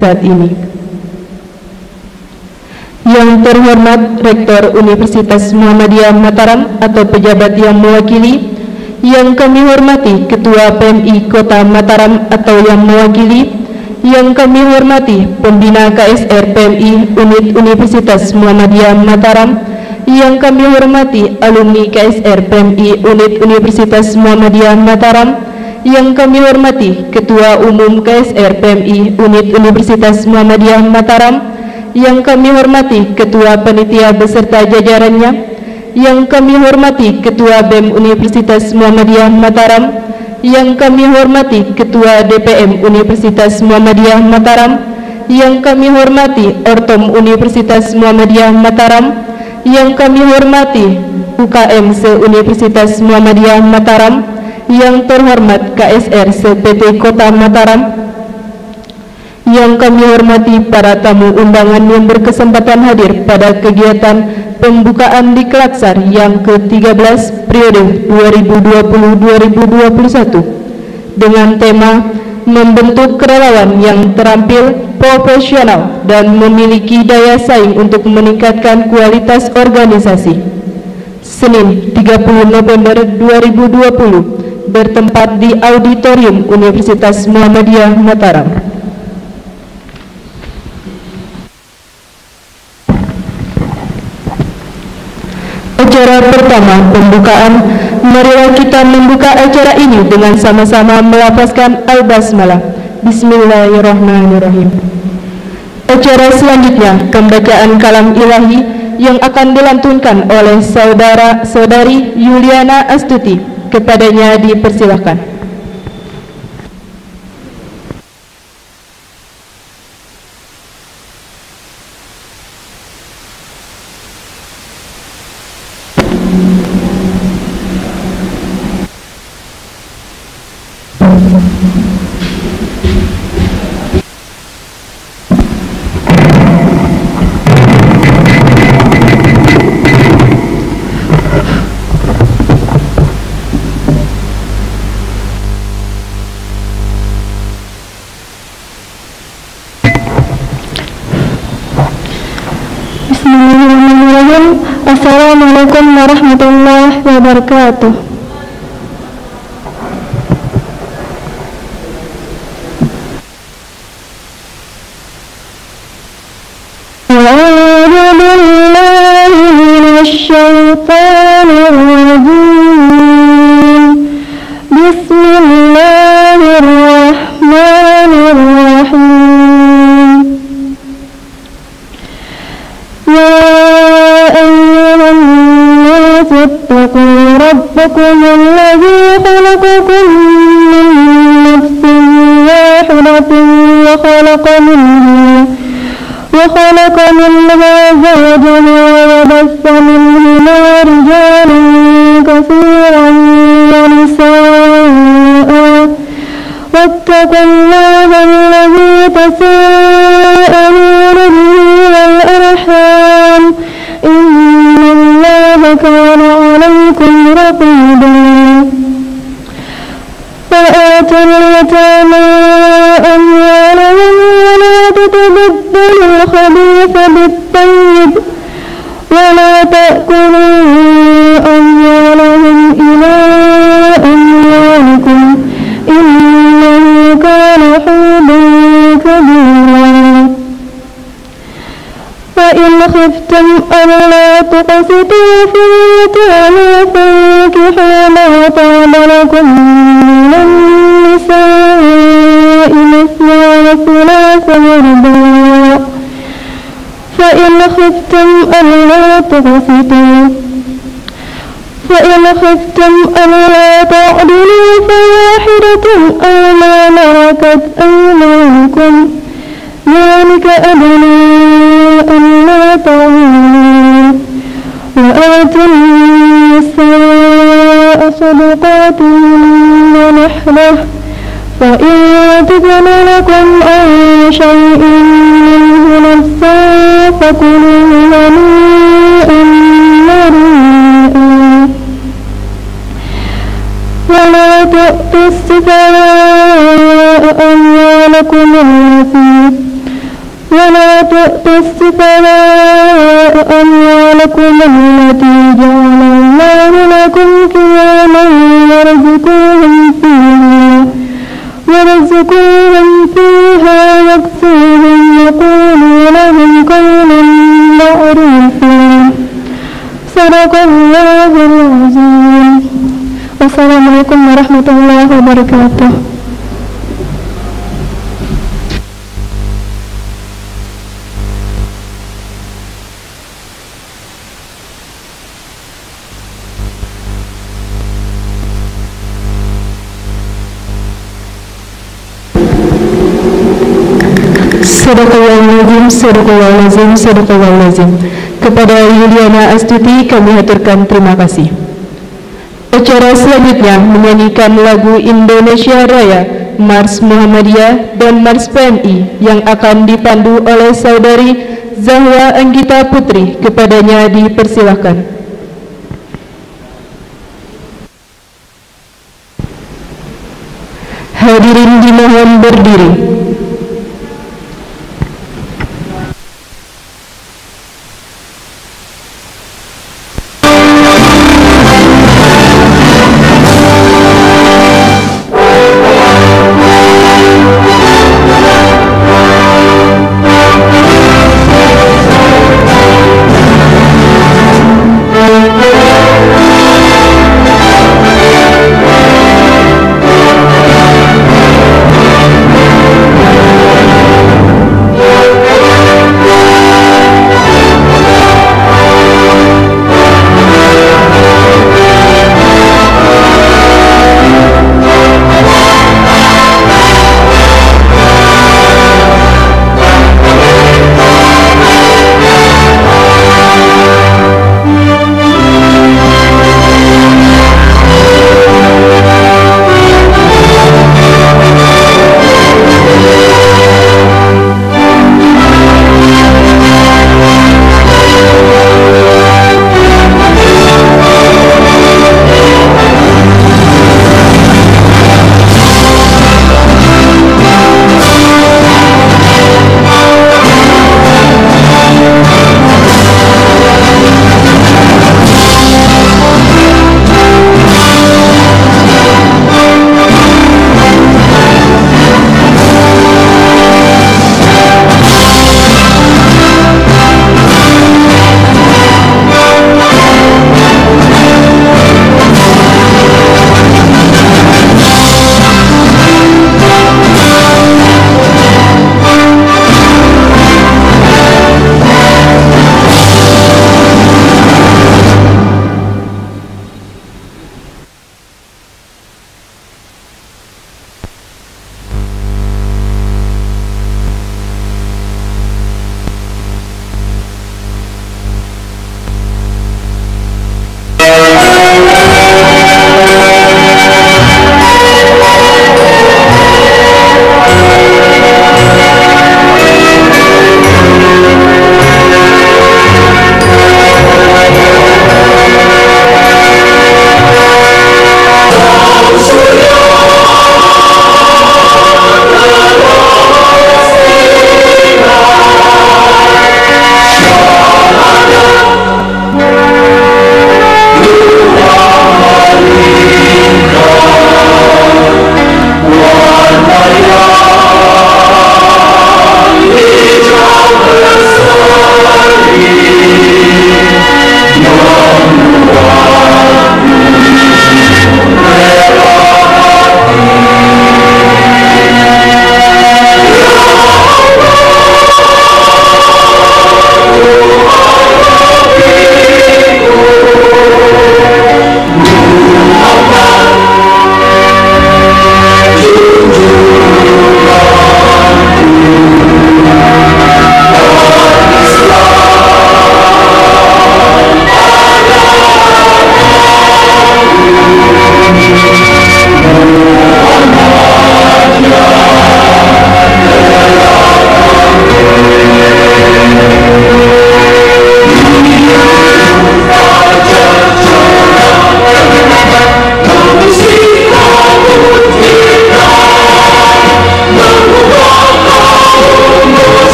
saat ini. Yang terhormat Rektor Universitas Muhammadiyah Mataram atau pejabat yang mewakili, yang kami hormati Ketua PMI Kota Mataram atau yang mewakili, yang kami hormati Pembina KSR PMI Unit Universitas Muhammadiyah Mataram, yang kami hormati alumni KSR PMI Unit Universitas Muhammadiyah Mataram, yang kami hormati Ketua Umum KSR PMI Unit Universitas Muhammadiyah Mataram, yang kami hormati Ketua Panitia beserta jajarannya, yang kami hormati Ketua BEM Universitas Muhammadiyah Mataram, yang kami hormati Ketua DPM Universitas Muhammadiyah Mataram, yang kami hormati Ortom Universitas Muhammadiyah Mataram, yang kami hormati UKM se-Universitas Muhammadiyah Mataram, yang terhormat KSR se-PT Kota Mataram, yang kami hormati para tamu undangan yang berkesempatan hadir pada kegiatan pembukaan Diklaksar yang ke-13 periode 2020-2021 dengan tema membentuk kerelawan yang terampil, profesional, dan memiliki daya saing untuk meningkatkan kualitas organisasi. Senin 30 November 2020 bertempat di Auditorium Universitas Muhammadiyah Mataram. Acara pertama pembukaan, marilah kita membuka acara ini dengan sama-sama melafazkan Al-Basmalah. Bismillahirrahmanirrahim. Acara selanjutnya pembacaan kalam ilahi yang akan dilantunkan oleh saudara-saudari Yuliana Astuti. Kepadanya dipersilahkan. Bismillahirrahmanirrahim. Assalamualaikum warahmatullahi wabarakatuh. A'udzu billahi minasy syaithanir rajim. Bismillahirrahmanirrahim. اتقوا ربكم الذي خلقكم من نفس واحدة وخلق منها زوجها وبث منهما رجالا كثيرا ونساء واتقوا الله الذي تساءلون به والأرحام إن الله كان عليكم رقيبا. وآتوا اليتامى أموالهم ولا تتبدلوا الخبيث بالطيب ولا تأكلوا أموالهم إلى أموالكم إنه كان حوبا كبيرا. فإن خفتم ألا تقسطوا في اليتامى فانكحوا ما طاب لكم من النساء مثنى وثلاث ورباع. فإن خفتم ألا تعدلوا فواحدة أو ما ملكت أيمانكم ذلك أدنى ألا تعولوا. وآتوا النساء صدقاتهن نحلة فإن تبن لكم عن شيء منه نفسا فكلوا هنيئا مريئا. ولا تؤتوا السفهاء أموالكم التي ولا تؤتوا السفهاء أموالكم التي جعل الله لكم قياما وارزقوهم فيها واكسوهم وقولوا لهم قولا معروفا. صدق الله العظيم. Wassalamualaikum warahmatullahi wabarakatuh. Sadaqallahul-azim. Kepada Yuliana Astuti kami haturkan terima kasih. Acara selanjutnya menyanyikan lagu Indonesia Raya, Mars Muhammadiyah dan Mars PMI yang akan dipandu oleh Saudari Zahwa Anggita Putri. Kepadanya dipersilahkan. Hadirin dimohon berdiri.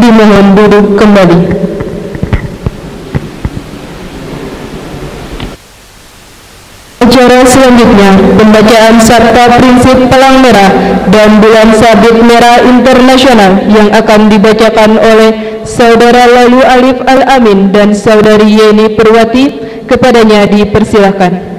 Dimohon duduk kembali. Acara selanjutnya, pembacaan Sabta Prinsip Palang Merah dan Bulan Sabit Merah Internasional yang akan dibacakan oleh Saudara Lalu Alif Al-Amin dan Saudari Yeni Purwati. Kepadanya dipersilahkan.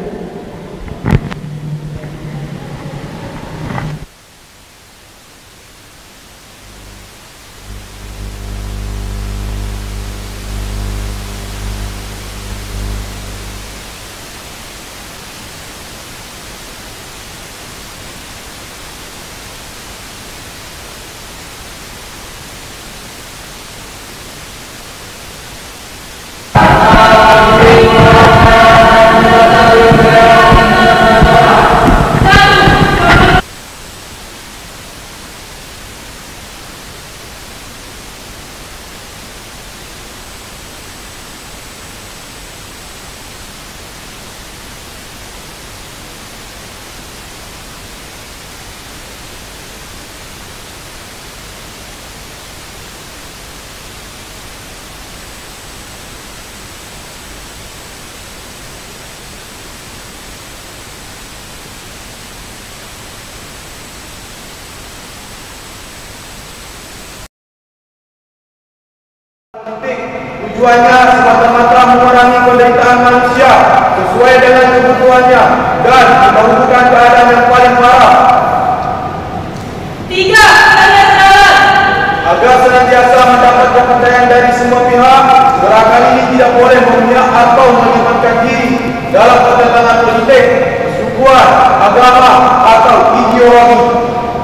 Tujuannya semata-mata mengurangi penderitaan manusia sesuai dengan kebutuhannya dan menghentikan keadaan yang paling parah. 3. Kenetralan. Agar senantiasa mendapat kepercayaan dari semua pihak, gerakan ini tidak boleh memihak atau melibatkan diri dalam pertentangan politik, kesukuan, agama, atau ideologi.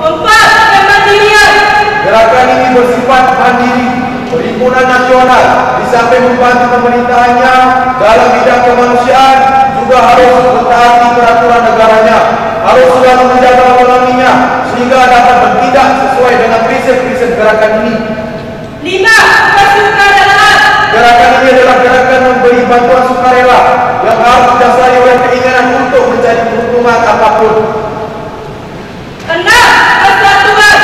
4. Kemandirian. Gerakan ini bersifat mandiri, perhimpunan nasional, di samping membantu pemerintahannya dalam bidang kemanusiaan, juga harus mentaati peraturan negaranya, harus selalu menjaga ekonominya sehingga dapat bertindak sesuai dengan prinsip-prinsip gerakan ini. 5. Kesukarelawan. Gerakan ini adalah gerakan memberi bantuan sukarela yang harus didasari oleh keinginan untuk mencari keuntungan apapun. 6. Kesatuan.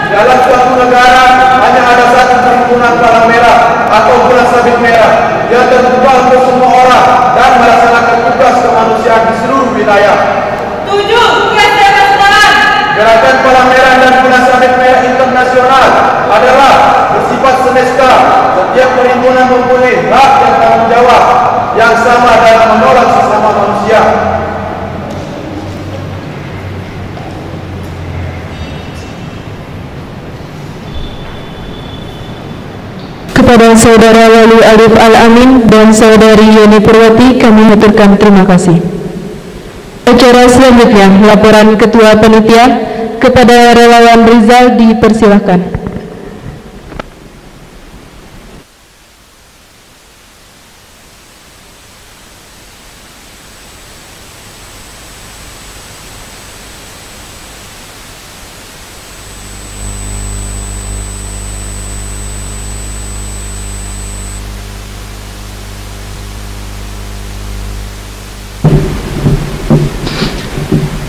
Dalam suatu negara hanya ada satu perhimpunan Palang Merah atau Bulan Sabit Merah yang terbuka untuk semua orang dan melaksanakan tugas kemanusiaan di seluruh wilayah. 7. Keserentakan. Gerakan Palang Merah dan Bulan Sabit Merah Internasional adalah bersifat semesta. Setiap perhimpunan mempunyai hak dan tanggung jawab yang sama dalam menolong sesama manusia. Kepada Saudara Lalu Alif Al-Amin dan Saudari Yeni Purwati kami haturkan terima kasih. Acara selanjutnya, laporan Ketua Panitia. Kepada Relawan Rizal dipersilahkan.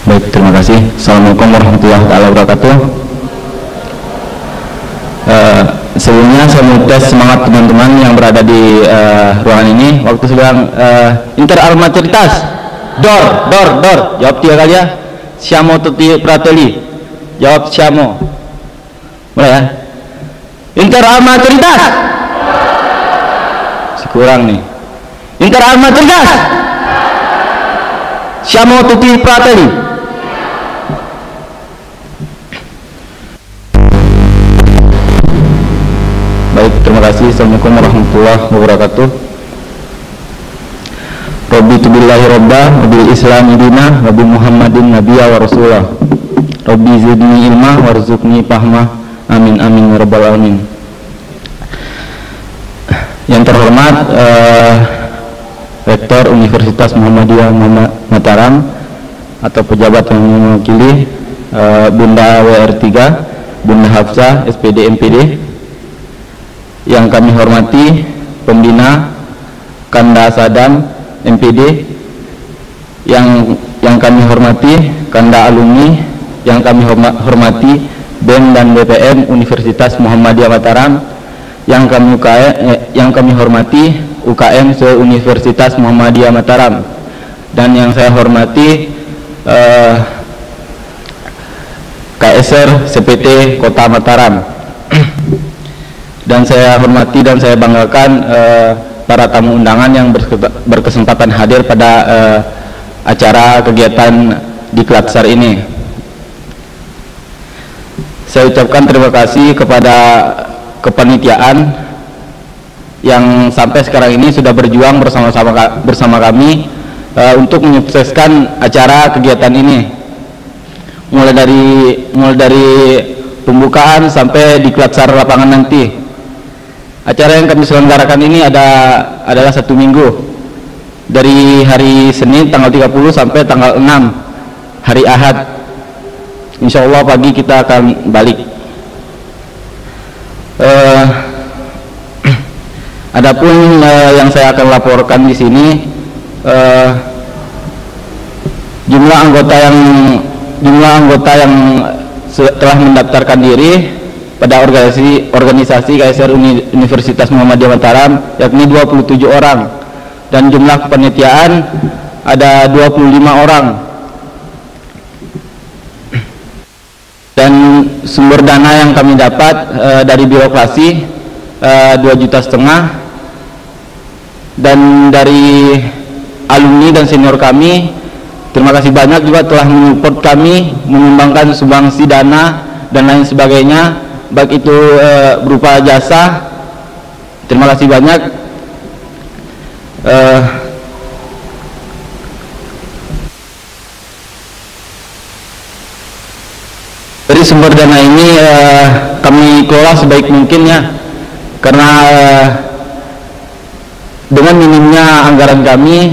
Baik, terima kasih. Assalamualaikum warahmatullahi wabarakatuh. Sebelumnya saya mau tes semangat teman-teman yang berada di ruangan ini. Waktu sedang inter alma cerdas. Dor. Jawab 3 kali ya. Siamo tuti prateli. Jawab siamo. Mulai ya. Inter alma cerdas. Kurang nih. Inter alma cerdas. Siamo tuti prateli. Baik, terima kasih. Assalamualaikum warahmatullahi wabarakatuh. Rabbi tubillahi robba, wabil islami dina, wabi muhammadin nabiya wa rasulah. Rabbi zidni ilmah, warzuqni fahmah. Amin amin ya rabbal alamin. Yang terhormat Rektor Universitas Muhammadiyah Mataram atau pejabat yang mewakili Bunda WR3, Bunda Hafsah, SPD MPD. Yang kami hormati pembina Kanda Sadam MPD, yang kami hormati Kanda Alumni, yang kami hormati BEM dan BPM Universitas Muhammadiyah Mataram, yang kami hormati UKM se-Universitas Muhammadiyah Mataram, dan yang saya hormati KSR CPT Kota Mataram. Dan saya hormati dan saya banggakan para tamu undangan yang berkesempatan hadir pada acara kegiatan di Klatsar ini. Saya ucapkan terima kasih kepada kepanitiaan yang sampai sekarang ini sudah berjuang bersama kami untuk menyukseskan acara kegiatan ini, mulai dari pembukaan sampai di Klatsar lapangan nanti. Acara yang kami selenggarakan ini adalah 1 minggu, dari hari Senin tanggal 30 sampai tanggal 6 hari Ahad. Insya Allah pagi kita akan balik. Adapun yang saya akan laporkan di sini, jumlah anggota yang telah mendaftarkan diri pada organisasi KSR Universitas Muhammadiyah Mataram yakni 27 orang, dan jumlah kepanitiaan ada 25 orang, dan sumber dana yang kami dapat dari birokrasi 2,5 juta, dan dari alumni dan senior kami terima kasih banyak juga telah menyupport kami, menyumbangkan sumbangsi dana dan lain sebagainya, baik itu berupa jasa. Terima kasih banyak. Dari sumber dana ini kami kelola sebaik mungkin ya, karena dengan minimnya anggaran kami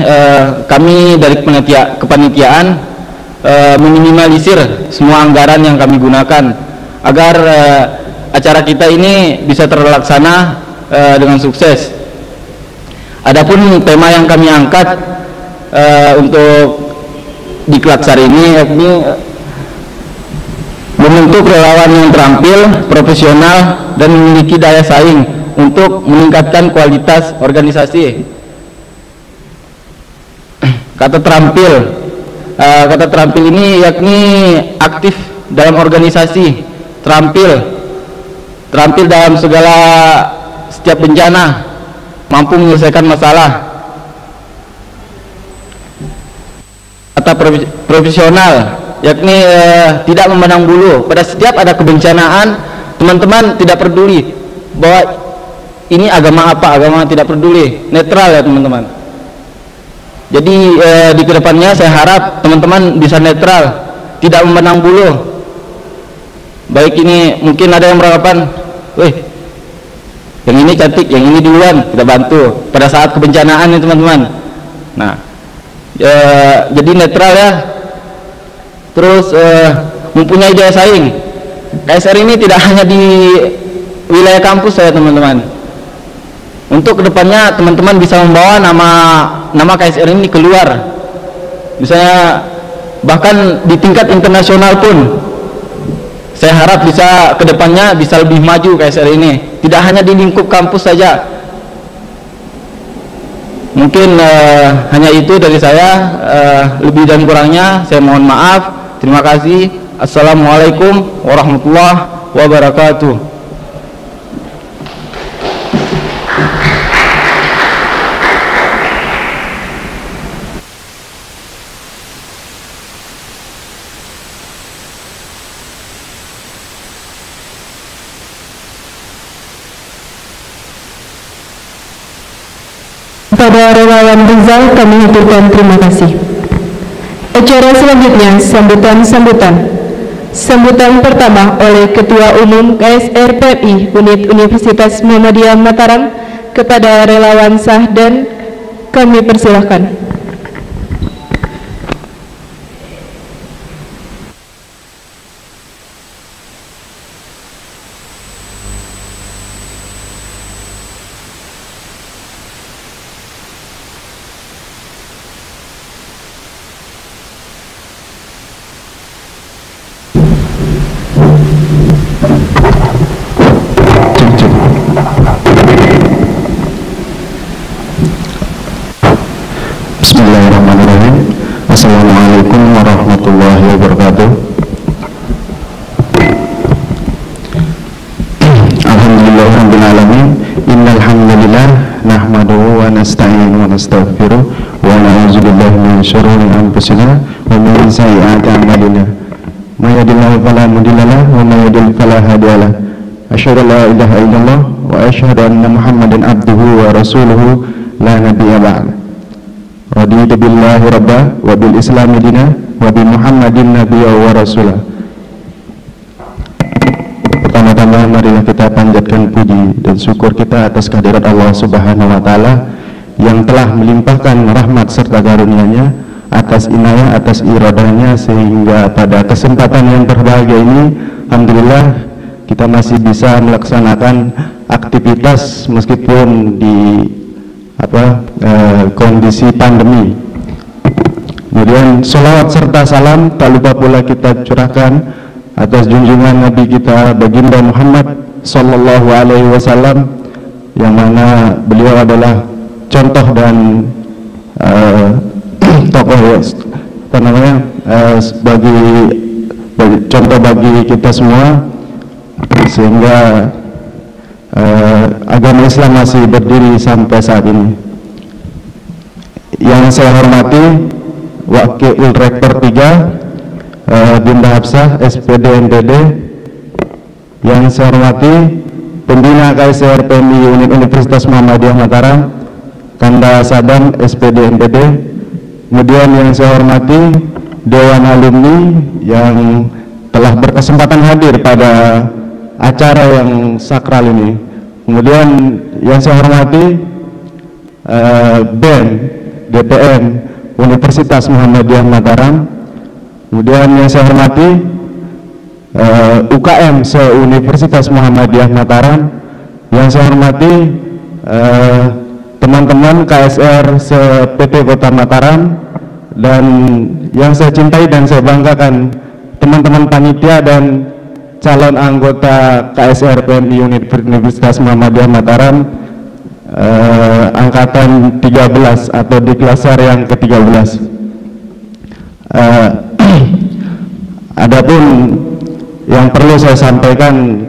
dari kepanitiaan meminimalisir semua anggaran yang kami gunakan agar acara kita ini bisa terlaksana dengan sukses. Adapun tema yang kami angkat untuk di Klatsar ini yakni membentuk relawan yang terampil, profesional, dan memiliki daya saing untuk meningkatkan kualitas organisasi. Kata terampil ini yakni aktif dalam organisasi, terampil dalam setiap bencana, mampu menyelesaikan masalah. Kata profesional yakni tidak memandang bulu. Pada setiap ada kebencanaan, teman-teman tidak peduli bahwa ini agama apa, agama tidak peduli, netral ya teman-teman. Jadi di kedepannya saya harap teman-teman bisa netral, tidak memandang bulu. Baik ini mungkin ada yang beranggapan, weh, yang ini cantik, yang ini duluan, kita bantu pada saat kebencanaan ya teman-teman. Nah, jadi netral ya. Terus mempunyai daya saing. KSR ini tidak hanya di wilayah kampus saya teman-teman. Untuk kedepannya teman-teman bisa membawa nama KSR ini keluar, misalnya bahkan di tingkat internasional pun. Saya harap bisa kedepannya bisa lebih maju KSR ini, tidak hanya di lingkup kampus saja. Mungkin hanya itu dari saya. Lebih dan kurangnya saya mohon maaf. Terima kasih. Assalamualaikum warahmatullahi wabarakatuh. Kepada relawan Rizal kami haturkan terima kasih. Acara selanjutnya sambutan pertama oleh Ketua Umum KSR PMI Unit Universitas Muhammadiyah Mataram kepada relawan sah, dan kami persilahkan. Bismillahirrahmanirrahim. Assalamualaikum warahmatullahi wabarakatuh. Alhamdulillahirrahmanirrahim. Innal hamdalillah nahmaduhu wa nasta'inu wa nastaghfiruh wa na'udzu billahi min syururi anfusina wa min sayyiati a'malina. May yahdihillahu fala mudilla lahu wa may yudlil fala hadiya lahu. Asyhadu an la ilaha illallah wa asyhadu anna Muhammadan abduhu wa rasuluhu la nabiyya ba'd. Raditu billahi rabba wa bil islami dina wa bi Muhammadin nabiyya wa rasulah. Pertama-tama marilah kita panjatkan puji dan syukur kita atas kehadirat Allah Subhanahu wa taala yang telah melimpahkan rahmat serta karunia-Nya, atas inayah, atas iradahnya, sehingga pada kesempatan yang berbahagia ini alhamdulillah kita masih bisa melaksanakan aktivitas meskipun di kondisi pandemi. Kemudian sholawat serta salam tak lupa pula kita curahkan atas junjungan Nabi kita baginda Muhammad sallallahu alaihi wasallam, yang mana beliau adalah contoh dan tokoh sebagai contoh bagi kita semua, sehingga agama Islam masih berdiri sampai saat ini. Yang saya hormati Wakil Rektor 3 Dinda Hafsah SPD NPD, yang saya hormati Pembina KSR PMI Unit Universitas Muhammadiyah Mataram Kanda Sadam SPD NPD. Kemudian yang saya hormati Dewan Alumni yang telah berkesempatan hadir pada acara yang sakral ini. Kemudian yang saya hormati BEM DPM Universitas Muhammadiyah Mataram. Kemudian yang saya hormati UKM se-Universitas Muhammadiyah Mataram. Yang saya hormati teman-teman KSR se-PT Kota Mataram, dan yang saya cintai dan saya banggakan teman-teman panitia dan calon anggota KSR PMI Universitas Muhammadiyah Mataram angkatan 13 atau di Klasar yang ke-13. Adapun yang perlu saya sampaikan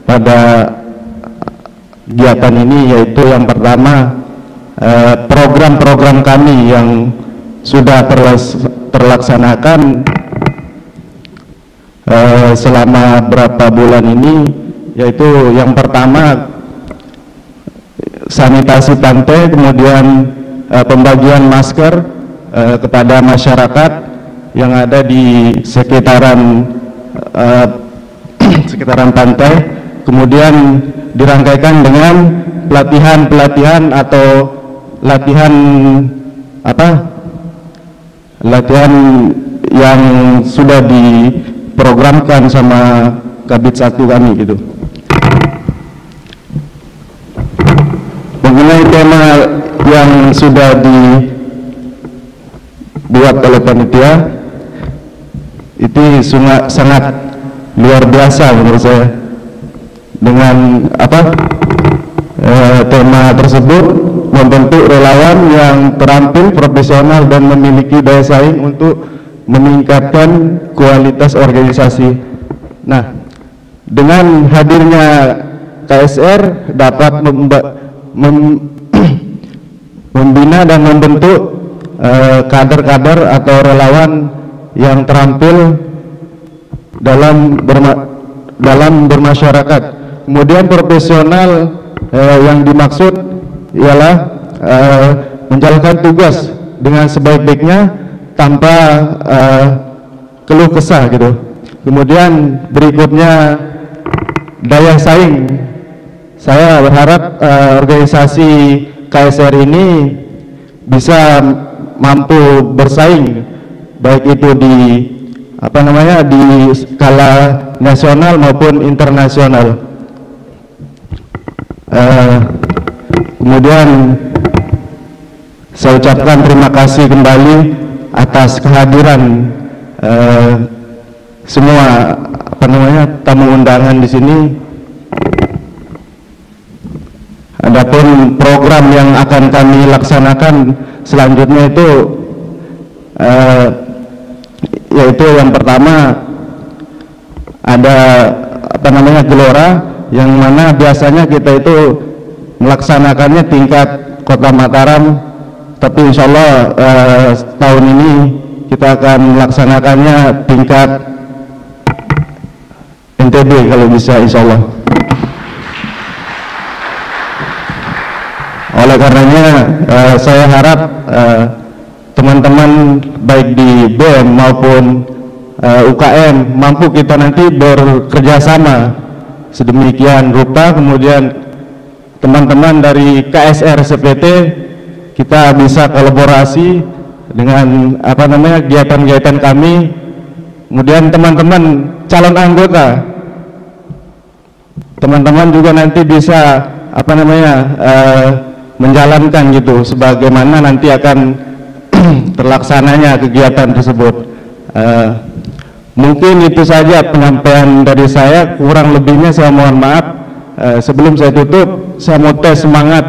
pada kegiatan ini yaitu yang pertama, program-program kami yang sudah terlaksanakan selama berapa bulan ini, yaitu yang pertama sanitasi pantai, kemudian pembagian masker kepada masyarakat yang ada di sekitaran pantai, kemudian dirangkaikan dengan pelatihan atau latihan yang sudah diprogramkan sama Kabid 1 kami gitu. Mengenai tema yang sudah dibuat oleh panitia, itu sangat luar biasa menurut saya. Dengan tema tersebut membentuk relawan yang terampil, profesional, dan memiliki daya saing untuk meningkatkan kualitas organisasi. Nah, dengan hadirnya KSR dapat membina dan membentuk kader-kader atau relawan yang terampil dalam bermasyarakat. Kemudian profesional yang dimaksud ialah menjalankan tugas dengan sebaik-baiknya tanpa keluh kesah gitu. Kemudian berikutnya daya saing. Saya berharap organisasi KSR ini bisa mampu bersaing, baik itu di di skala nasional maupun internasional. Kemudian saya ucapkan terima kasih kembali atas kehadiran semua tamu undangan di sini. Adapun program yang akan kami laksanakan selanjutnya itu yaitu yang pertama ada gelora, yang mana biasanya kita itu melaksanakannya tingkat Kota Mataram, tapi insya Allah tahun ini kita akan melaksanakannya tingkat NTB kalau bisa, insya Allah. Oleh karenanya saya harap teman-teman baik di BEM maupun UKM mampu kita nanti bekerja sama sedemikian rupa, kemudian teman-teman dari KSR SPT kita bisa kolaborasi dengan kegiatan-kegiatan kami, kemudian teman-teman calon anggota, teman-teman juga nanti bisa menjalankan gitu sebagaimana nanti akan terlaksananya kegiatan tersebut. Mungkin itu saja penyampaian dari saya, kurang lebihnya saya mohon maaf. Sebelum saya tutup, saya mau tes semangat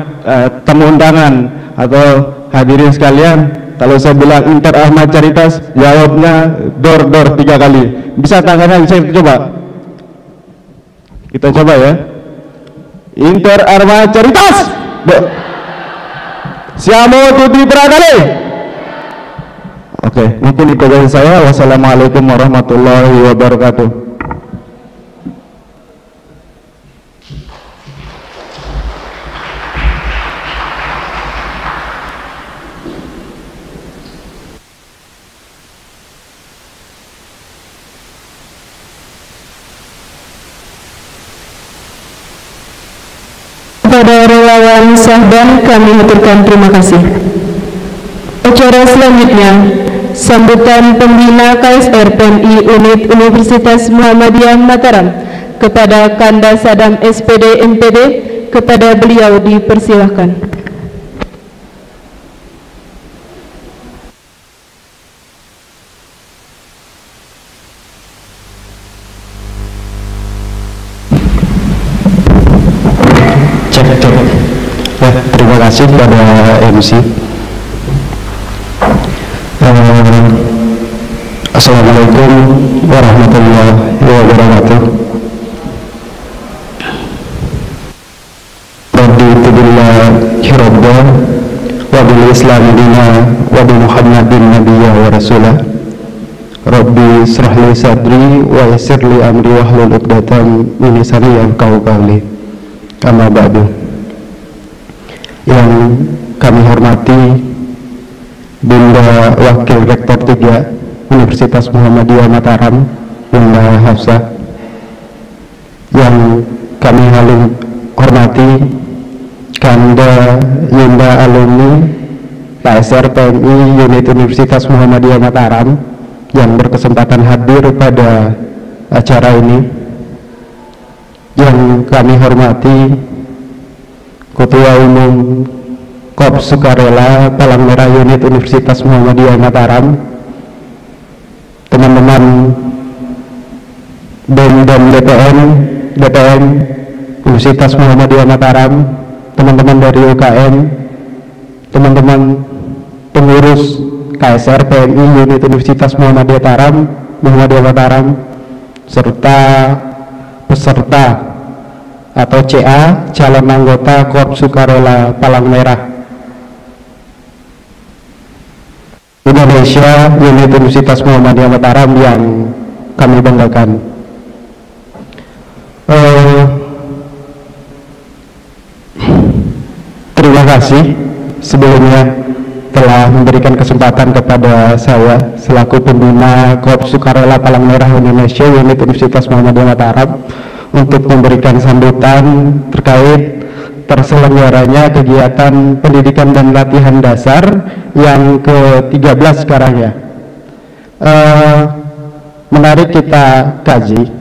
tamu undangan atau hadirin sekalian. Kalau saya bilang Inter Ahmad Caritas, jawabnya dor 3 kali. Bisa tangannya saya coba? Kita coba ya. Inter Ahmad Caritas. Siamo tutti Pradale. Oke, mungkin itu dari saya. Wassalamualaikum warahmatullahi wabarakatuh. Kepada relawan Sahban kami haturkan terima kasih. Acara selanjutnya, sambutan pembina KSR PMI Unit Universitas Muhammadiyah Mataram kepada Kanda Sadam SPD MPD, kepada beliau dipersilahkan. Terima kasih kepada MC. Assalamualaikum warahmatullahi wabarakatuh. Raditu billahi rabban wa bil islam dina wa bi Muhammadin nabiyya wa rasulah. Rabbi israh li sadri wa yassir li amri wahlul 'uqdatam min lisani yafqahu qawli. Amma ba'du. Yang kami hormati Bunda Wakil Rektor 3 Universitas Muhammadiyah Mataram, Bunda Hafsah. Yang kami hormati Kanda Yunda Alumni KSR PMI Unit Universitas Muhammadiyah Mataram yang berkesempatan hadir pada acara ini. Yang kami hormati Ketua Umum Korps Sukarela Palang Merah Unit Universitas Muhammadiyah Mataram, teman-teman BEM dan DPM Universitas Muhammadiyah Mataram, teman-teman dari UKM, teman-teman pengurus KSR PMI Unit Universitas Muhammadiyah Mataram, serta peserta atau CA calon anggota Korps Sukarela Palang Merah Indonesia Unit Universitas Muhammadiyah Mataram yang kami banggakan. Terima kasih sebelumnya telah memberikan kesempatan kepada saya selaku pembina Korps Sukarela Palang Merah Indonesia Unit Universitas Muhammadiyah Mataram untuk memberikan sambutan terkait terselenggaranya kegiatan pendidikan dan latihan dasar yang ke-13 sekarang ya. Menarik kita kaji.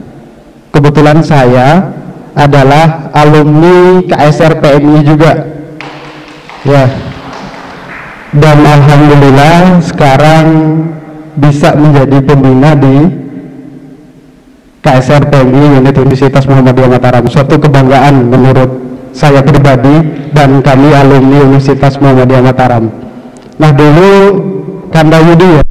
Kebetulan saya adalah alumni KSR PMI juga ya, dan alhamdulillah sekarang bisa menjadi pembina di KSR PMI Unit Universitas Muhammadiyah Mataram. Suatu kebanggaan menurut saya pribadi dan kami alumni Universitas Muhammadiyah Mataram. Nah, dulu Kanda Yudi ya.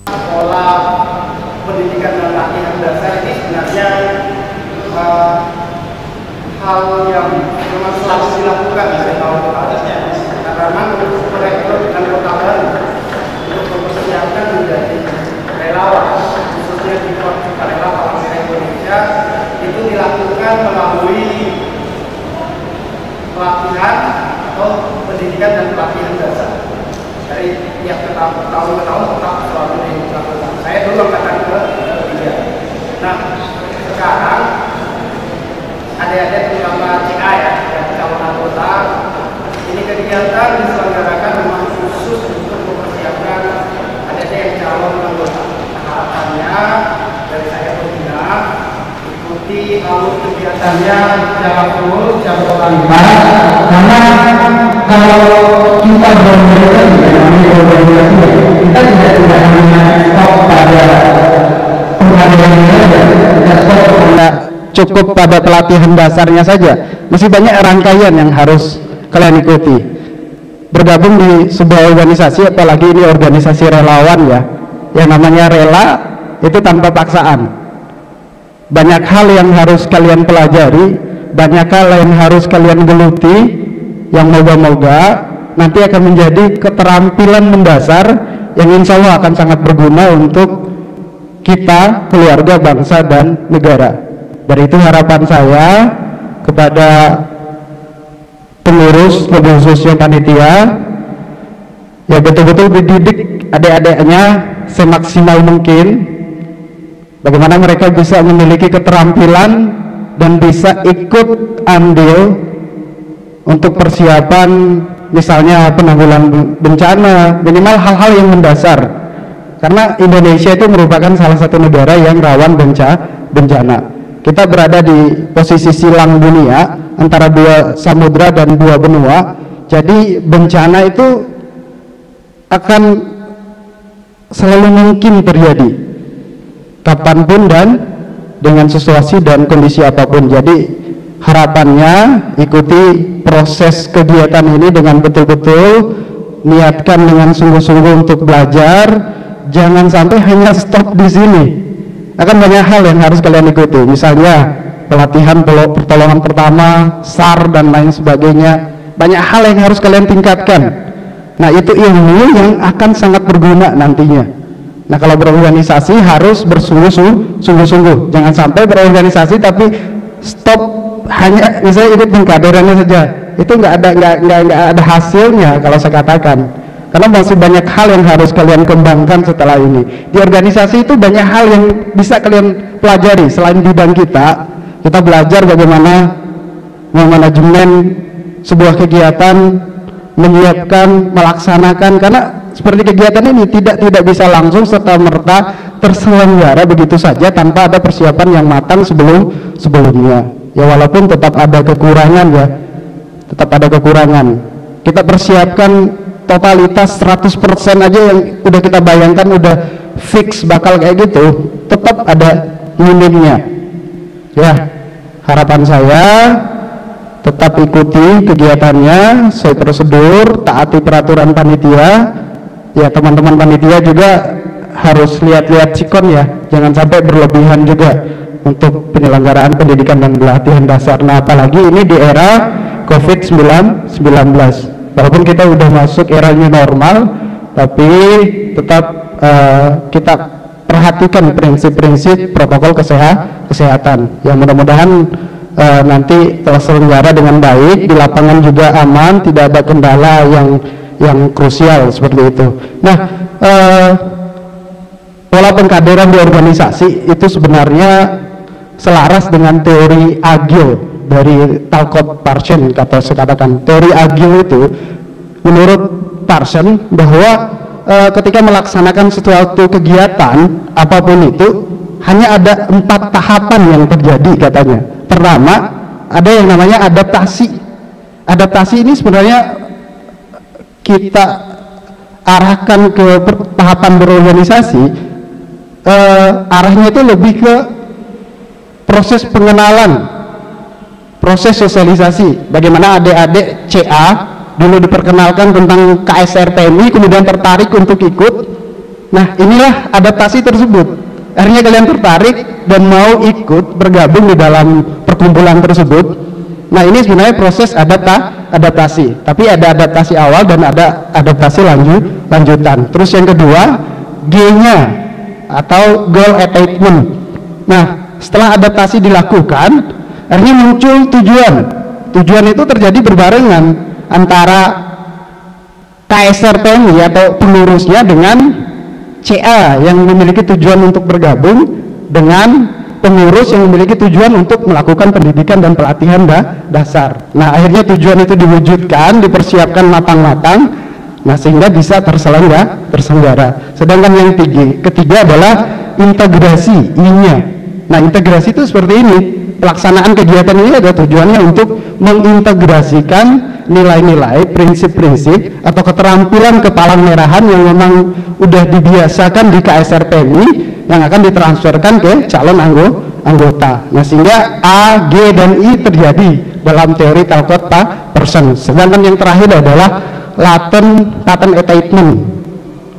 Sekolah pendidikan dan latihan dasar ini sebenarnya hal yang memang selalu dilakukan dari tahun ke tahun, karena untuk merekrut dan kota baru untuk mempersiapkan menjadi relawan, khususnya di Sukarela Palang Merah Indonesia, itu dilakukan melalui pelatihan atau pendidikan dan pelatihan dasar. Dari tiap tahun ke tahun tetap selalu dilakukan. Saya dulu angkatan ke-3. Nah, sekarang adik-adik terutama CA ya, yang calon anggota, ini kegiatan diselenggarakan memang khusus untuk mempersiapkan adik-adik yang calon anggota. Harapannya dari saya berbina, ikuti alur kegiatannya secara full, secara totalitas, karena kalau kita berorganisasi, kita tidak hanya stop pada pengadilan saja, kita stop cukup pada pelatihan dasarnya saja, masih banyak rangkaian yang harus kalian ikuti. Bergabung di sebuah organisasi, apalagi ini organisasi relawan ya, yang namanya rela itu tanpa paksaan. Banyak hal yang harus kalian pelajari, banyak hal yang harus kalian geluti, yang moga-moga nanti akan menjadi keterampilan mendasar yang insya Allah akan sangat berguna untuk kita, keluarga, bangsa, dan negara. Dari itu harapan saya kepada pengurus, lebih khususnya panitia, ya betul-betul dididik adik-adiknya semaksimal mungkin, bagaimana mereka bisa memiliki keterampilan dan bisa ikut andil untuk persiapan misalnya penanggulangan bencana, minimal hal-hal yang mendasar, karena Indonesia itu merupakan salah satu negara yang rawan bencana. Kita berada di posisi silang dunia antara dua samudra dan dua benua, jadi bencana itu akan selalu mungkin terjadi kapanpun dan dengan situasi dan kondisi apapun. Jadi harapannya ikuti proses kegiatan ini dengan betul-betul niatkan dengan sungguh-sungguh untuk belajar, jangan sampai hanya stop di sini. Akan banyak hal yang harus kalian ikuti, misalnya pelatihan pertolongan pertama, SAR dan lain sebagainya. Banyak hal yang harus kalian tingkatkan. Nah, itu ilmu yang akan sangat berguna nantinya. Nah, kalau berorganisasi harus bersungguh-sungguh. Jangan sampai berorganisasi tapi stop hanya misalnya ikut pengkaderannya saja. Itu nggak ada hasilnya kalau saya katakan. Karena masih banyak hal yang harus kalian kembangkan setelah ini. Di organisasi itu banyak hal yang bisa kalian pelajari. Selain bidang kita belajar bagaimana memanajemen sebuah kegiatan, menyiapkan, melaksanakan. Karena seperti kegiatan ini tidak bisa langsung serta-merta terselenggara begitu saja tanpa ada persiapan yang matang sebelumnya. Ya walaupun tetap ada kekurangan ya, tetap ada kekurangan. Kita persiapkan totalitas 100% aja yang udah kita bayangkan udah fix bakal kayak gitu, tetap ada minimnya. Ya, harapan saya tetap ikuti kegiatannya sesuai prosedur, taati peraturan panitia. Ya, teman-teman panitia juga harus lihat-lihat sikon ya, jangan sampai berlebihan juga untuk penyelenggaraan pendidikan dan pelatihan dasar. Nah, apalagi ini di era COVID-19. Walaupun kita udah masuk era new normal, tapi tetap kita perhatikan prinsip-prinsip protokol kesehatan yang mudah-mudahan nanti terselenggara dengan baik, di lapangan juga aman, tidak ada kendala yang krusial seperti itu. Nah, pola pengkaderan di organisasi itu sebenarnya selaras dengan teori agil dari Talcott Parsons. Kata saya katakan teori agil itu menurut Parsons bahwa ketika melaksanakan suatu kegiatan apapun itu hanya ada 4 tahapan yang terjadi katanya. Pertama, ada yang namanya adaptasi. Adaptasi ini sebenarnya kita arahkan ke tahapan berorganisasi, arahnya itu lebih ke proses pengenalan, proses sosialisasi. Bagaimana adik-adik CA dulu diperkenalkan tentang KSR PMI, kemudian tertarik untuk ikut. Nah, inilah adaptasi tersebut. Akhirnya kalian tertarik dan mau ikut bergabung di dalam perkumpulan tersebut. Nah, ini sebenarnya proses adaptasi. Tapi ada adaptasi awal dan ada adaptasi lanjutan. Terus yang kedua, G-nya atau goal attainment. Nah, setelah adaptasi dilakukan, akhirnya muncul tujuan. Tujuan itu terjadi berbarengan antara KSR PMI atau pengurusnya dengan CA yang memiliki tujuan untuk bergabung dengan pengurus yang memiliki tujuan untuk melakukan pendidikan dan pelatihan dasar. Nah, akhirnya tujuan itu diwujudkan, dipersiapkan matang-matang, nah sehingga bisa terselenggara. Sedangkan yang ketiga adalah integrasi, I-nya. Nah, integrasi itu seperti ini. Pelaksanaan kegiatan ini ada tujuannya untuk mengintegrasikan nilai-nilai, prinsip-prinsip atau keterampilan kepalang merahan yang memang udah dibiasakan di KSR PMI yang akan ditransferkan ke calon anggota. Nah, sehingga A, G, dan I terjadi dalam teori Talcott person. Sedangkan yang terakhir adalah latent attainment,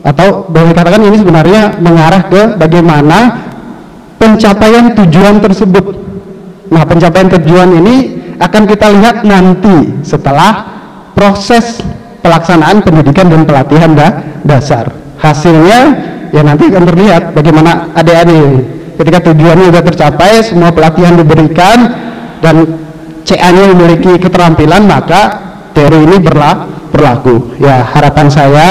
atau boleh dikatakan ini sebenarnya mengarah ke bagaimana pencapaian tujuan tersebut. Nah, pencapaian tujuan ini akan kita lihat nanti setelah proses pelaksanaan pendidikan dan pelatihan dasar. Hasilnya ya nanti akan terlihat bagaimana adik-adik ketika tujuannya sudah tercapai, semua pelatihan diberikan dan CA-nya memiliki keterampilan, maka teori ini berlaku. Ya, harapan saya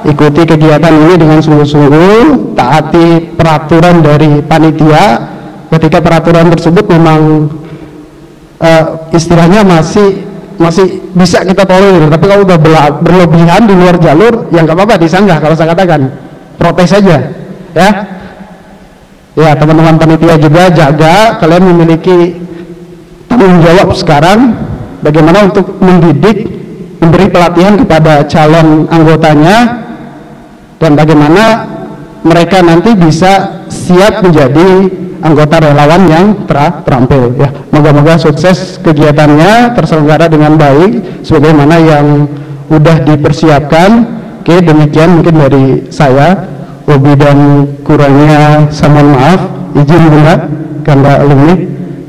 ikuti kegiatan ini dengan sungguh-sungguh, taati peraturan dari panitia. Ketika peraturan tersebut memang istilahnya masih bisa kita tolerir, tapi kalau udah berlebihan di luar jalur, ya nggak apa-apa, disanggah. Kalau saya katakan protes saja, ya teman-teman panitia juga jaga, kalian memiliki tanggung jawab sekarang bagaimana untuk mendidik, memberi pelatihan kepada calon anggotanya, dan bagaimana mereka nanti bisa siap menjadi anggota relawan yang terampil. Ya, moga-moga sukses kegiatannya, terselenggara dengan baik sebagaimana yang udah dipersiapkan. Oke, demikian mungkin dari saya. Lebih dan kurangnya saya mohon maaf. Izin Bunda Kanda alumni,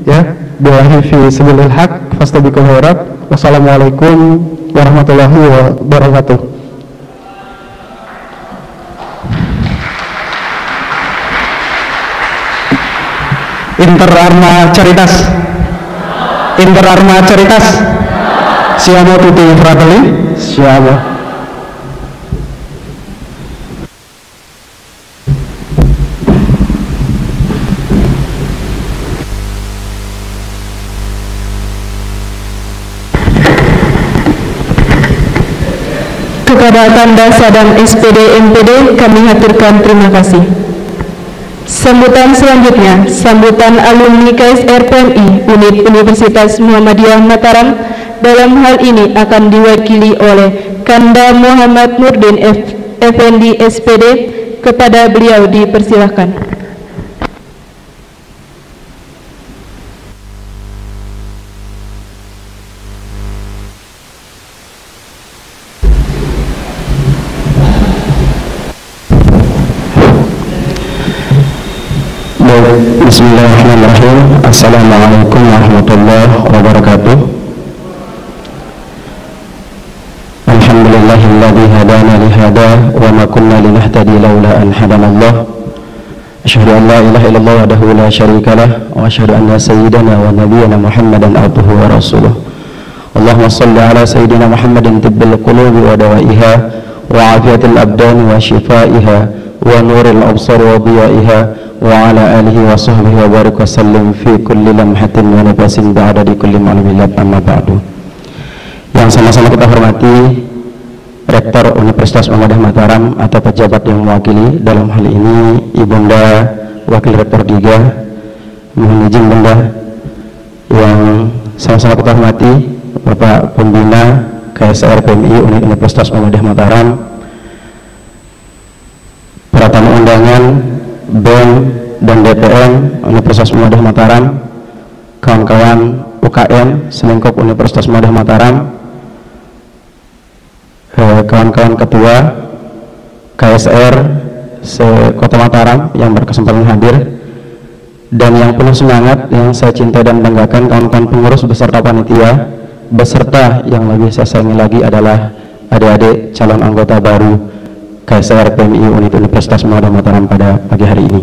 ya. Billahi fi sabilil haq fastabiqul khairat. Wassalamualaikum warahmatullahi wabarakatuh. Interarma Caritas, siamo tutti fratelli, siamo. Kepada Kanda Sadam SPD MPD kami haturkan terima kasih. Sambutan selanjutnya, sambutan alumni KSR PMI Unit Universitas Muhammadiyah Mataram, dalam hal ini akan diwakili oleh Kanda Muhammad Nurdin Effendi SPD. Kepada beliau dipersilahkan. Bismillahirrahmanirrahim. Assalamualaikum warahmatullahi wabarakatuh. Alhamdulillahilladzi hadana li hada wa ma kunna linahtadi laula an hadanallah. Asyhadu an la ilaha illallah wahdahu la syarikalah wa asyhadu anna sayyidana wa nabiyyana Muhammadan abduhu wa rasuluh. Allahumma shalli ala sayyidina Muhammadin tibbil qulubi wa dawaiha wa afiyatil abdani wa shifaiha wa nuril absar wa diyaiha wa ala alihi wa sahbihi wa barik wa sallim fi kulli lamhatin wa nafasin ba'da di kulli ma'lumilat amma ba'du. Yang sama-sama kita hormati Rektor Universitas Muhammadiyah Mataram atau pejabat yang mewakili, dalam hal ini Ibunda Wakil Rektor 3, mohon izin Bunda yang sama-sama kita hormati, Bapak Pembina KSR PMI Universitas Muhammadiyah Mataram, para tamu undangan BEM dan DPM Universitas Muhammadiyah Mataram, kawan-kawan UKM Selingkup Universitas Muhammadiyah Mataram, kawan-kawan ketua KSR Kota Mataram yang berkesempatan hadir, dan yang penuh semangat yang saya cintai dan banggakan kawan-kawan pengurus beserta panitia, beserta yang lebih saya sayangi lagi adalah adik-adik calon anggota baru KSR PMI Universitas Muhammadiyah Mataram pada pagi hari ini.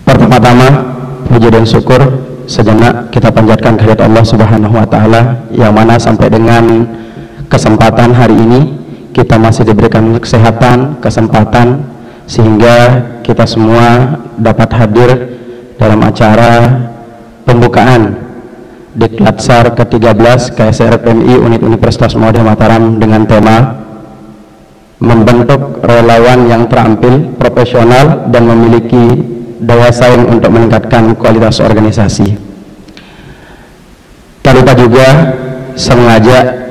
Pertama-tama puji dan syukur sejenak kita panjatkan kehadirat Allah Subhanahu wa taala, yang mana sampai dengan kesempatan hari ini kita masih diberikan kesehatan, kesempatan, sehingga kita semua dapat hadir dalam acara pembukaan Diklat-SAR ke-13 KSR PMI Universitas Muhammadiyah Mataram dengan tema membentuk relawan yang terampil, profesional, dan memiliki daya saing untuk meningkatkan kualitas organisasi. Tak lupa juga sengaja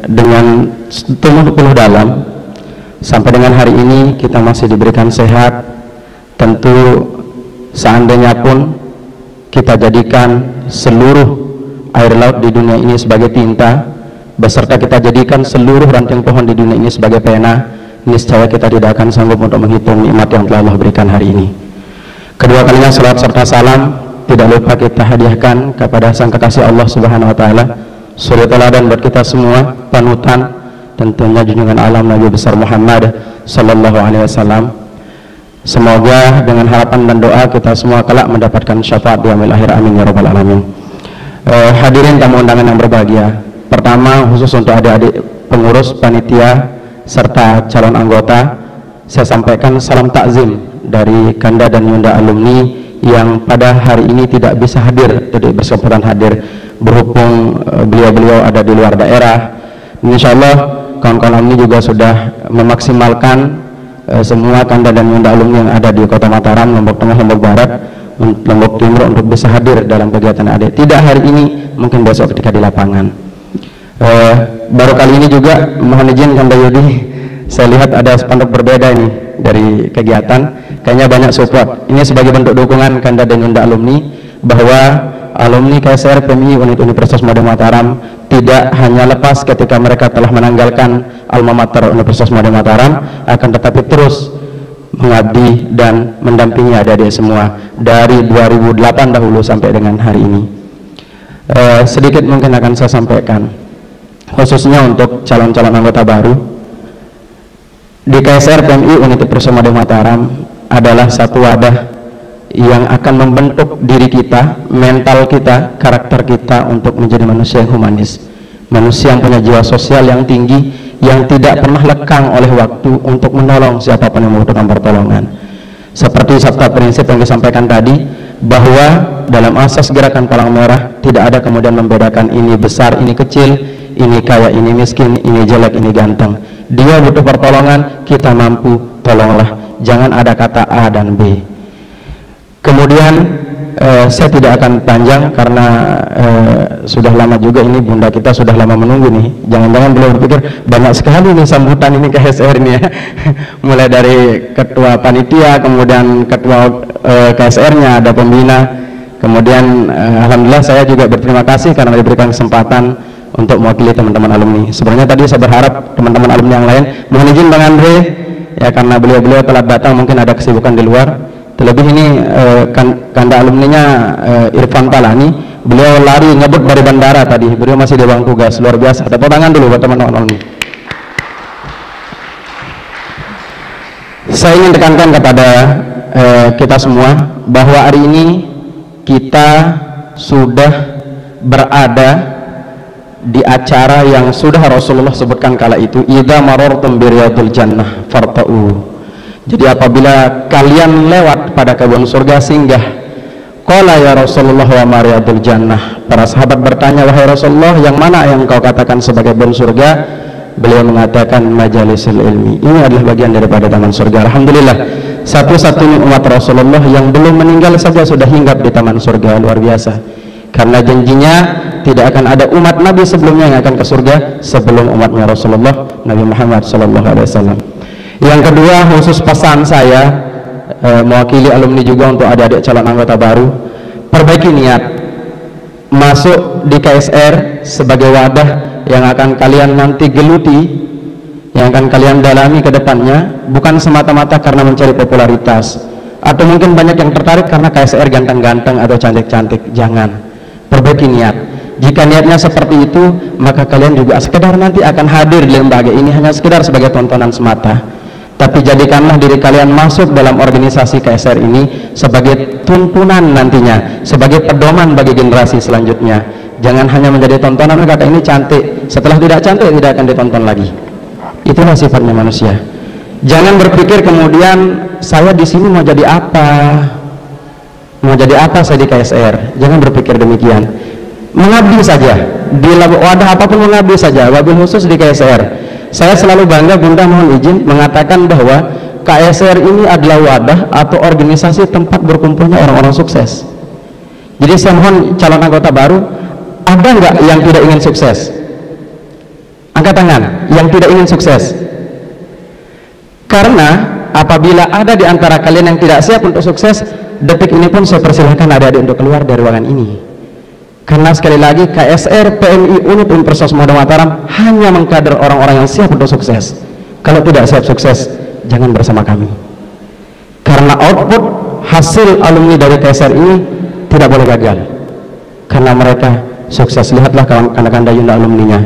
dengan penuh dalam sampai dengan hari ini kita masih diberikan sehat. Tentu seandainya pun kita jadikan seluruh air laut di dunia ini sebagai tinta, beserta kita jadikan seluruh ranting pohon di dunia ini sebagai pena, niscaya kita tidak akan sanggup untuk menghitung nikmat yang telah Allah berikan hari ini. Kedua kalinya salawat serta salam tidak lupa kita hadiahkan kepada sang kekasih Allah Subhanahu wa taala, suri teladan buat kita semua, panutan tentunya junjungan alam Nabi besar Muhammad sallallahu alaihi wasallam. Semoga dengan harapan dan doa kita semua kelak mendapatkan syafaat di yaumil akhir, amin ya rabbal alamin. Hadirin tamu undangan yang berbahagia, pertama khusus untuk adik-adik pengurus, panitia, serta calon anggota, saya sampaikan salam takzim dari Kanda dan Yunda alumni yang pada hari ini tidak bisa hadir, tidak berkesempatan hadir berhubung beliau-beliau ada di luar daerah. Insyaallah kawan-kawan alumni juga sudah memaksimalkan semua Kanda dan Yunda alumni yang ada di Kota Mataram, Lombok Tengah, Lombok Barat, Lombok Timur untuk bisa hadir dalam kegiatan adik. Tidak hari ini, mungkin besok ketika di lapangan. Baru kali ini juga mohon izin Kanda Yudi, saya lihat ada spanduk berbeda ini dari kegiatan, kayaknya banyak support. Ini sebagai bentuk dukungan Kanda dan Yunda alumni bahwa alumni KSR PMI Universitas Muhammadiyah Mataram tidak hanya lepas ketika mereka telah menanggalkan alma mater Universitas Muhammadiyah Mataram, akan tetapi terus mengabdi dan mendampingi adik-adik semua dari 2008 dahulu sampai dengan hari ini. Sedikit mungkin akan saya sampaikan khususnya untuk calon-calon anggota baru di KSR PMI Universitas Muhammadiyah Mataram adalah satu wadah yang akan membentuk diri kita, mental kita, karakter kita untuk menjadi manusia yang humanis, manusia yang punya jiwa sosial yang tinggi, yang tidak pernah lekang oleh waktu untuk menolong siapapun yang membutuhkan pertolongan. Seperti sabta prinsip yang disampaikan tadi, bahwa dalam asas gerakan Palang Merah tidak ada kemudian membedakan ini besar, ini kecil, ini kaya, ini miskin, ini jelek, ini ganteng. Dia butuh pertolongan, kita mampu, tolonglah. Jangan ada kata A dan B. Kemudian saya tidak akan panjang karena sudah lama juga ini bunda kita sudah lama menunggu nih. Jangan-jangan beliau berpikir banyak sekali nih sambutan ini KSR ini ya. Mulai dari ketua panitia, kemudian ketua KSR-nya, ada pembina, kemudian alhamdulillah saya juga berterima kasih karena diberikan kesempatan untuk mewakili teman-teman alumni. Sebenarnya tadi saya berharap teman-teman alumni yang lain, mohon izin Bang Andre ya, karena beliau-beliau telah datang, mungkin ada kesibukan di luar. Terlebih ini Kanda alumninya Irfan Palani, beliau lari ngebut dari bandara tadi, beliau masih di ruang tugas, luar biasa. Tepuk tangan dulu buat teman-teman alumni. Saya ingin tekankan kepada kita semua bahwa hari ini kita sudah berada di acara yang sudah Rasulullah sebutkan kala itu, idza marartum biriyadul jannah farta'u. Jadi apabila kalian lewat pada kebun surga, singgah. Qala ya Rasulullah wa mariyadul jannah. Para sahabat bertanya, wahai Rasulullah, yang mana yang kau katakan sebagai kebun surga? beliau mengatakan majalisul ilmi ini adalah bagian daripada taman surga. Alhamdulillah, satu-satunya umat Rasulullah yang belum meninggal saja sudah hinggap di taman surga. Luar biasa, karena janjinya tidak akan ada umat Nabi sebelumnya yang akan ke surga sebelum umatnya Rasulullah Nabi Muhammad SAW. Yang kedua, khusus pesan saya mewakili alumni juga untuk adik-adik calon anggota baru, perbaiki niat masuk di KSR sebagai wadah yang akan kalian nanti geluti, yang akan kalian dalami ke depannya, bukan semata-mata karena mencari popularitas atau mungkin banyak yang tertarik karena KSR ganteng-ganteng atau cantik-cantik. Jangan, perbaiki niat. Jika niatnya seperti itu, maka kalian juga sekedar nanti akan hadir di lembaga ini hanya sekedar sebagai tontonan semata. Tapi jadikanlah diri kalian masuk dalam organisasi KSR ini sebagai tuntunan nantinya, sebagai pedoman bagi generasi selanjutnya. Jangan hanya menjadi tontonan, kakak ini cantik, setelah tidak cantik tidak akan ditonton lagi. Itulah sifatnya manusia. Jangan berpikir kemudian saya di sini mau jadi apa, mau jadi apa saya di KSR. Jangan berpikir demikian. Mengabdi saja di wadah apapun, mengabdi saja, wabil khusus di KSR. Saya selalu bangga, Bunda mohon izin mengatakan bahwa KSR ini adalah wadah atau organisasi tempat berkumpulnya orang-orang sukses. Jadi saya mohon calon anggota baru, ada nggak yang tidak ingin sukses? Angkat tangan yang tidak ingin sukses. Karena apabila ada di antara kalian yang tidak siap untuk sukses, detik ini pun saya persilahkan adik-adik untuk keluar dari ruangan ini. Karena sekali lagi KSR PMI Unit Universitas Muhammad Mataram hanya mengkader orang-orang yang siap untuk sukses. Kalau tidak siap sukses, jangan bersama kami. Karena output hasil alumni dari KSR ini tidak boleh gagal. Karena mereka sukses. Lihatlah kawan-kawan Yunda alumninya.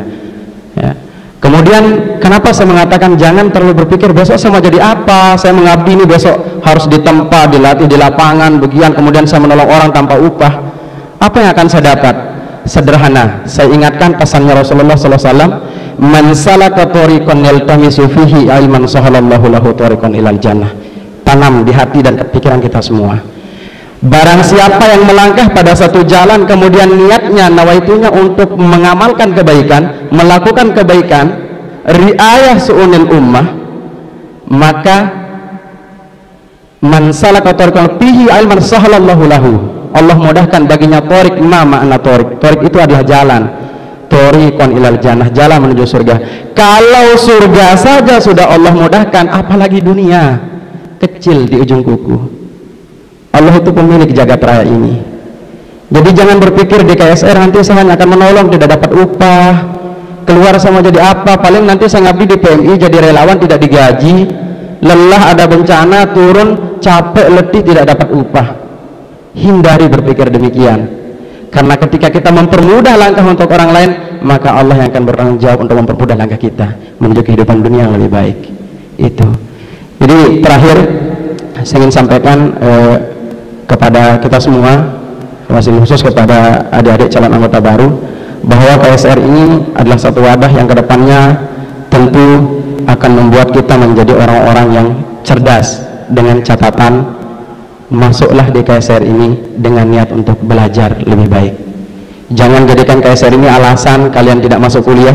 Ya. Kemudian kenapa saya mengatakan jangan terlalu berpikir besok saya mau jadi apa, saya mengabdi ini besok harus ditempa, dilatih di lapangan, begian kemudian saya menolong orang tanpa upah. Apa yang akan saya dapat? Sederhana, saya ingatkan pesannya Rasulullah SAW, man salaka tariqan yaltamisu fihi ilman sahalallahu lahu tariqan ilal jannah. Tanam di hati dan pikiran kita semua. Barang siapa yang melangkah pada satu jalan kemudian niatnya, nawaitunya untuk mengamalkan kebaikan, melakukan kebaikan, riayah su'unil ummah, maka man salaka tariqan fihi ilman sahalallahu lahu, Allah mudahkan baginya torik. Ma makna torik? Torik itu adalah jalan. Torikon ilal jannah, jalan menuju surga. Kalau surga saja sudah Allah mudahkan, apalagi dunia kecil di ujung kuku. Allah itu pemilik jagat raya ini. Jadi jangan berpikir di KSR nanti saya hanya akan menolong, tidak dapat upah. Keluar sama jadi apa? Paling nanti saya ngabdi di PMI jadi relawan, tidak digaji. Lelah, ada bencana, turun, capek, letih, tidak dapat upah. Hindari berpikir demikian, karena ketika kita mempermudah langkah untuk orang lain, maka Allah yang akan bertanggung jawab untuk mempermudah langkah kita menuju kehidupan dunia yang lebih baik. Itu. Jadi terakhir saya ingin sampaikan kepada kita semua, masih khusus kepada adik-adik calon anggota baru, bahwa KSR ini adalah satu wadah yang kedepannya tentu akan membuat kita menjadi orang-orang yang cerdas, dengan catatan masuklah di KSR ini dengan niat untuk belajar lebih baik. Jangan jadikan KSR ini alasan kalian tidak masuk kuliah.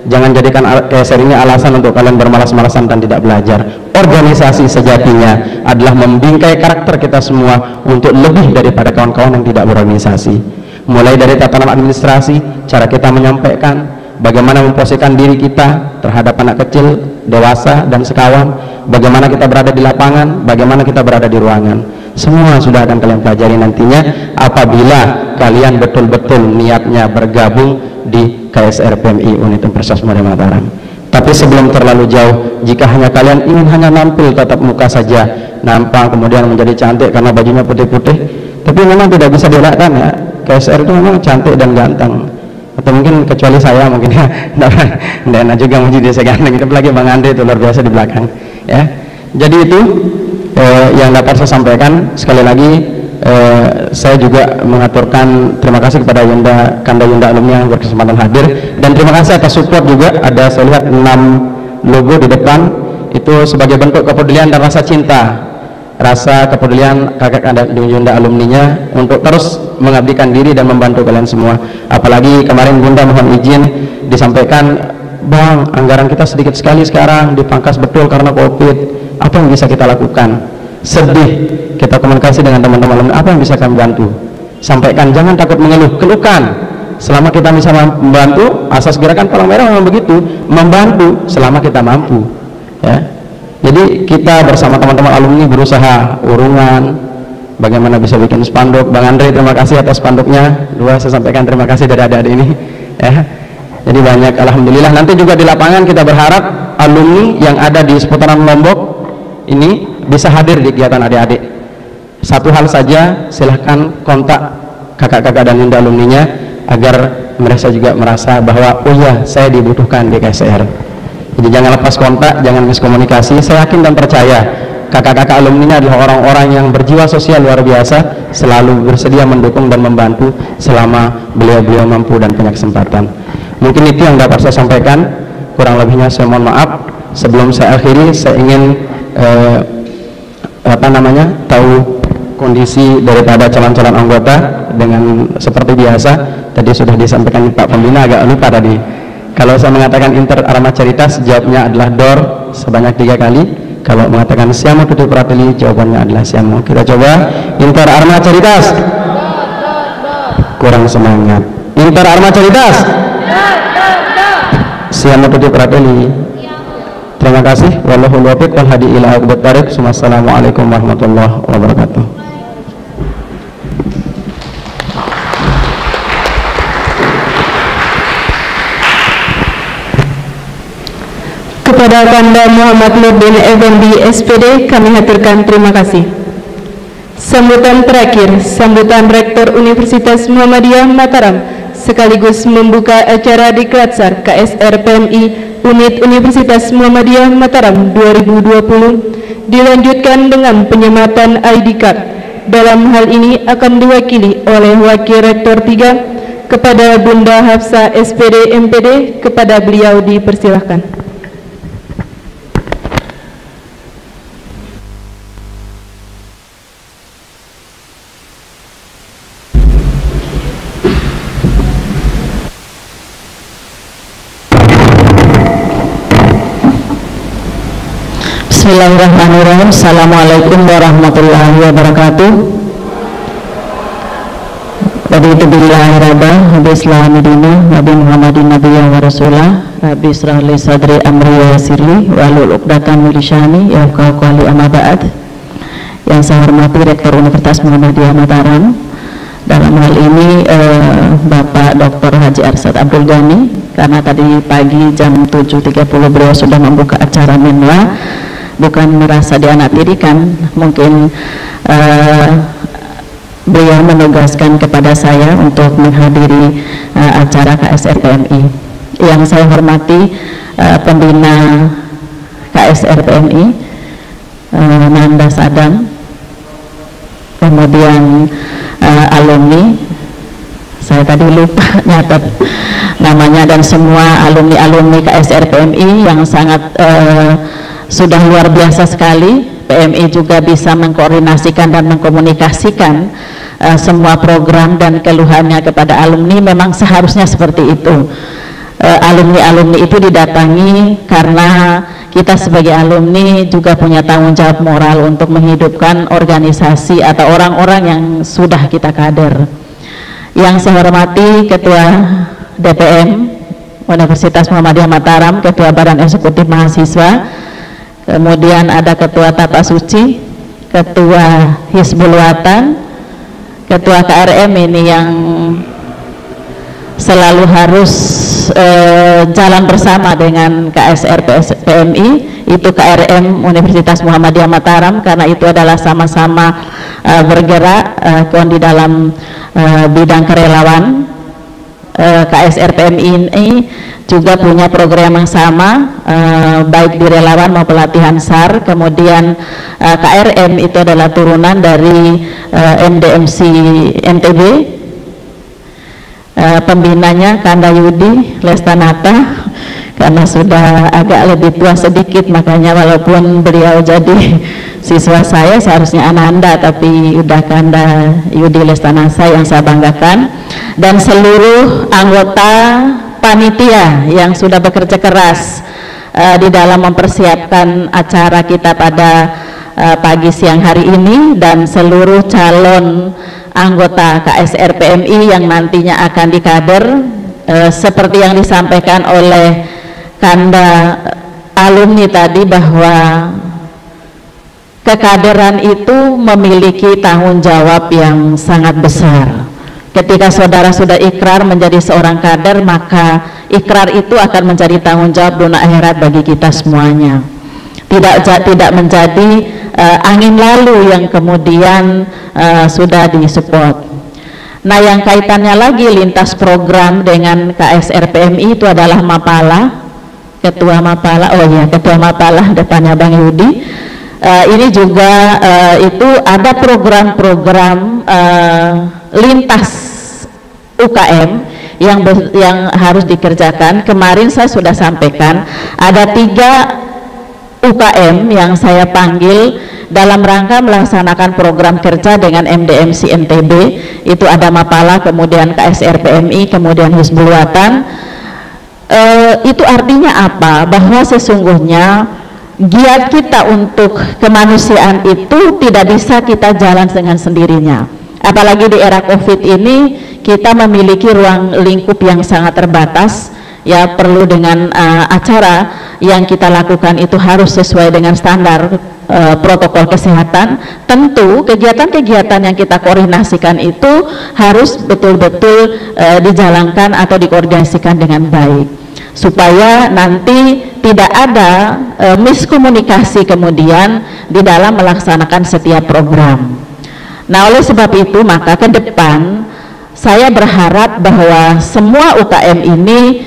Jangan jadikan KSR ini alasan untuk kalian bermalas-malasan dan tidak belajar. Organisasi sejatinya adalah membingkai karakter kita semua untuk lebih daripada kawan-kawan yang tidak berorganisasi. Mulai dari tatanan administrasi, cara kita menyampaikan, bagaimana memposisikan diri kita terhadap anak kecil, dewasa, dan sekawan, bagaimana kita berada di lapangan, bagaimana kita berada di ruangan. Semua sudah akan kalian pelajari nantinya apabila kalian betul-betul niatnya bergabung di KSR PMI Unit Universitas Muhammad Mataram. Tapi sebelum terlalu jauh, jika hanya kalian ingin hanya nampil tatap muka saja, nampak kemudian menjadi cantik karena bajunya putih-putih, tapi memang tidak bisa dielakkan ya, KSR itu memang cantik dan ganteng. Atau mungkin kecuali saya mungkin ya, tidak enak juga muji dia saya ganteng. Itu lagi Bang Andre itu luar biasa di belakang ya. Jadi itu yang dapat saya sampaikan. Sekali lagi saya juga mengaturkan terima kasih kepada Kanda Yunda alumni yang berkesempatan hadir, dan terima kasih atas support juga. Ada saya lihat 6 logo di depan, itu sebagai bentuk kepedulian dan rasa cinta, rasa kepedulian kakak Kanda Yunda alumninya untuk terus mengabdikan diri dan membantu kalian semua. Apalagi kemarin Bunda mohon izin disampaikan Bang, anggaran kita sedikit sekali sekarang, dipangkas betul karena COVID. Apa yang bisa kita lakukan? Sedih, kita komunikasi dengan teman-teman, apa yang bisa kami bantu? Sampaikan, jangan takut mengeluh, keluhkan. Selama kita bisa membantu, asas gerakan Palang Merah memang begitu, membantu selama kita mampu. Ya. Jadi kita bersama teman-teman alumni berusaha urungan, bagaimana bisa bikin spanduk. Bang Andre, terima kasih atas spanduknya. Dua, saya sampaikan terima kasih dari adik-adik ini. Ya. Jadi banyak, alhamdulillah. Nanti juga di lapangan kita berharap alumni yang ada di seputaran Lombok ini bisa hadir di kegiatan adik-adik. Satu hal saja, silahkan kontak kakak-kakak dan Linda alumninya agar mereka juga merasa bahwa oh ya, saya dibutuhkan di KSR. Jadi jangan lepas kontak, jangan miskomunikasi. Saya yakin dan percaya kakak-kakak alumninya adalah orang-orang yang berjiwa sosial luar biasa, selalu bersedia mendukung dan membantu selama beliau-beliau mampu dan punya kesempatan. Mungkin itu yang dapat saya sampaikan, kurang lebihnya saya mohon maaf. Sebelum saya akhiri, saya ingin tahu kondisi daripada calon-calon anggota dengan seperti biasa. Tadi sudah disampaikan Pak Pembina, agak lupa tadi. Kalau saya mengatakan Inter Arma Caritas, jawabnya adalah DOR sebanyak 3 kali. Kalau mengatakan Siamo Tutu Prateli, jawabannya adalah Siamo. Kita coba Inter Arma Caritas. Kurang semangat. Inter Arma Caritas. Siamo Tutu Prateli. Terima kasih. Wallahul muwaffiq wal hadi ila aqwamit thariq. Wassalamualaikum warahmatullahi wabarakatuh. Kepada Kanda Muhammad Nurdin Effendi SPD kami haturkan terima kasih. Sambutan terakhir, sambutan Rektor Universitas Muhammadiyah Mataram sekaligus membuka acara Diklatsar KSR PMI Unit Universitas Muhammadiyah Mataram 2020 dilanjutkan dengan penyematan ID card. Dalam hal ini akan diwakili oleh Wakil Rektor 3 kepada Bunda Hafsa SPD MPD. Kepada beliau dipersilahkan. Bismillahirrahmanirrahim. Assalamualaikum warahmatullahi wabarakatuh. Raditu billahi rabba wa bislami dina Nabi Muhammadin nabiyya wa rasulah. Rabbi israh li sadri amri wa yassirli wahlul 'uqdatam min lisani yafqahu qawli amma ba'd. Yang saya hormati Rektor Universitas Muhammadiyah Mataram, dalam hal ini Bapak Dr. Haji Arsyad Abdul Ghani, karena tadi pagi jam 7.30 beliau sudah membuka acara Menla. Bukan merasa dianaktirikan, mungkin beliau menugaskan kepada saya untuk menghadiri acara KSR PMI. Yang saya hormati pembina KSR PMI Nanda Sadam, kemudian alumni, saya tadi lupa nyatat namanya, dan semua alumni KSR PMI yang sangat sudah luar biasa sekali. PMI juga bisa mengkoordinasikan dan mengkomunikasikan semua program dan keluhannya kepada alumni. Memang seharusnya seperti itu. Alumni-alumni itu didatangi karena kita sebagai alumni juga punya tanggung jawab moral untuk menghidupkan organisasi atau orang-orang yang sudah kita kader. Yang saya hormati Ketua DPM Universitas Muhammadiyah Mataram, Ketua Badan Eksekutif Mahasiswa, kemudian ada Ketua Tata Suci, Ketua Hizbul Watan, Ketua KRM ini yang selalu harus jalan bersama dengan KSR PMI, itu KRM Universitas Muhammadiyah Mataram, karena itu adalah sama-sama bergerak di dalam bidang kerelawan. KSR PMI ini juga punya program yang sama, baik di relawan maupun pelatihan SAR. Kemudian KRM itu adalah turunan dari MDMC NTB. Pembinanya Kanda Yudi Lestanata, karena sudah agak lebih tua sedikit, makanya walaupun beliau jadi siswa saya, seharusnya Ananda, tapi udah Kanda Yudi Lestanasa yang saya banggakan. Dan seluruh anggota panitia yang sudah bekerja keras di dalam mempersiapkan acara kita pada pagi siang hari ini, dan seluruh calon anggota KSR PMI yang nantinya akan dikader, seperti yang disampaikan oleh Kanda alumni tadi, bahwa kekaderan itu memiliki tanggung jawab yang sangat besar. Ketika saudara sudah ikrar menjadi seorang kader, maka ikrar itu akan menjadi tanggung jawab dunia akhirat bagi kita semuanya. Tidak menjadi angin lalu yang kemudian sudah disupport. Nah, yang kaitannya lagi lintas program dengan KSR PMI itu adalah Mapala, Ketua Mapala. Oh ya, Ketua Mapala depannya Bang Yudi. Ini juga itu ada program-program lintas UKM yang harus dikerjakan. Kemarin saya sudah sampaikan ada 3 UKM yang saya panggil dalam rangka melaksanakan program kerja dengan MDMC NTB. Itu ada Mapala, kemudian KSR PMI, kemudian Hizbul Watan. Itu artinya apa? Bahwa sesungguhnya giat kita untuk kemanusiaan itu tidak bisa kita jalan dengan sendirinya. Apalagi di era COVID ini, kita memiliki ruang lingkup yang sangat terbatas, ya, perlu dengan acara yang kita lakukan itu harus sesuai dengan standar protokol kesehatan. Tentu kegiatan-kegiatan yang kita koordinasikan itu harus betul-betul dijalankan atau dikoordinasikan dengan baik, supaya nanti tidak ada miskomunikasi kemudian di dalam melaksanakan setiap program. Nah, oleh sebab itu maka ke depan saya berharap bahwa semua UKM ini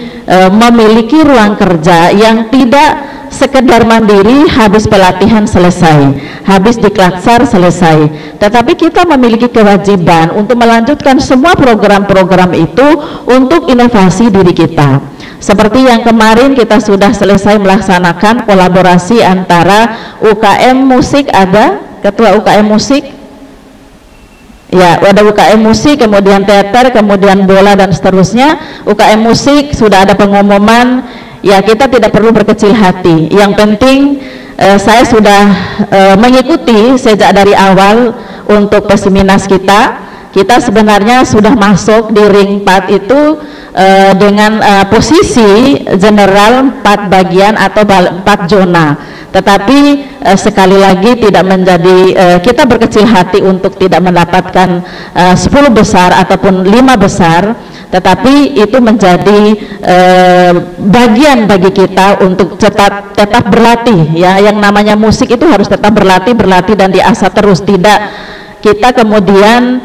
memiliki ruang kerja yang tidak sekedar mandiri, habis pelatihan selesai, habis diklaksar selesai, tetapi kita memiliki kewajiban untuk melanjutkan semua program-program itu untuk inovasi diri kita. Seperti yang kemarin kita sudah selesai melaksanakan kolaborasi antara UKM musik, ada Ketua UKM musik, ya, ada UKM musik, kemudian teater, kemudian bola dan seterusnya. UKM musik sudah ada pengumuman, ya, kita tidak perlu berkecil hati. Yang penting saya sudah mengikuti sejak dari awal untuk Pesiminas kita. Kita sebenarnya sudah masuk di ring 4 itu dengan posisi general 4 bagian atau 4 zona. Tetapi sekali lagi tidak menjadi kita berkecil hati untuk tidak mendapatkan 10 besar ataupun 5 besar, tetapi itu menjadi bagian bagi kita untuk tetap berlatih, ya. Yang namanya musik itu harus tetap berlatih dan diasah terus, tidak kita kemudian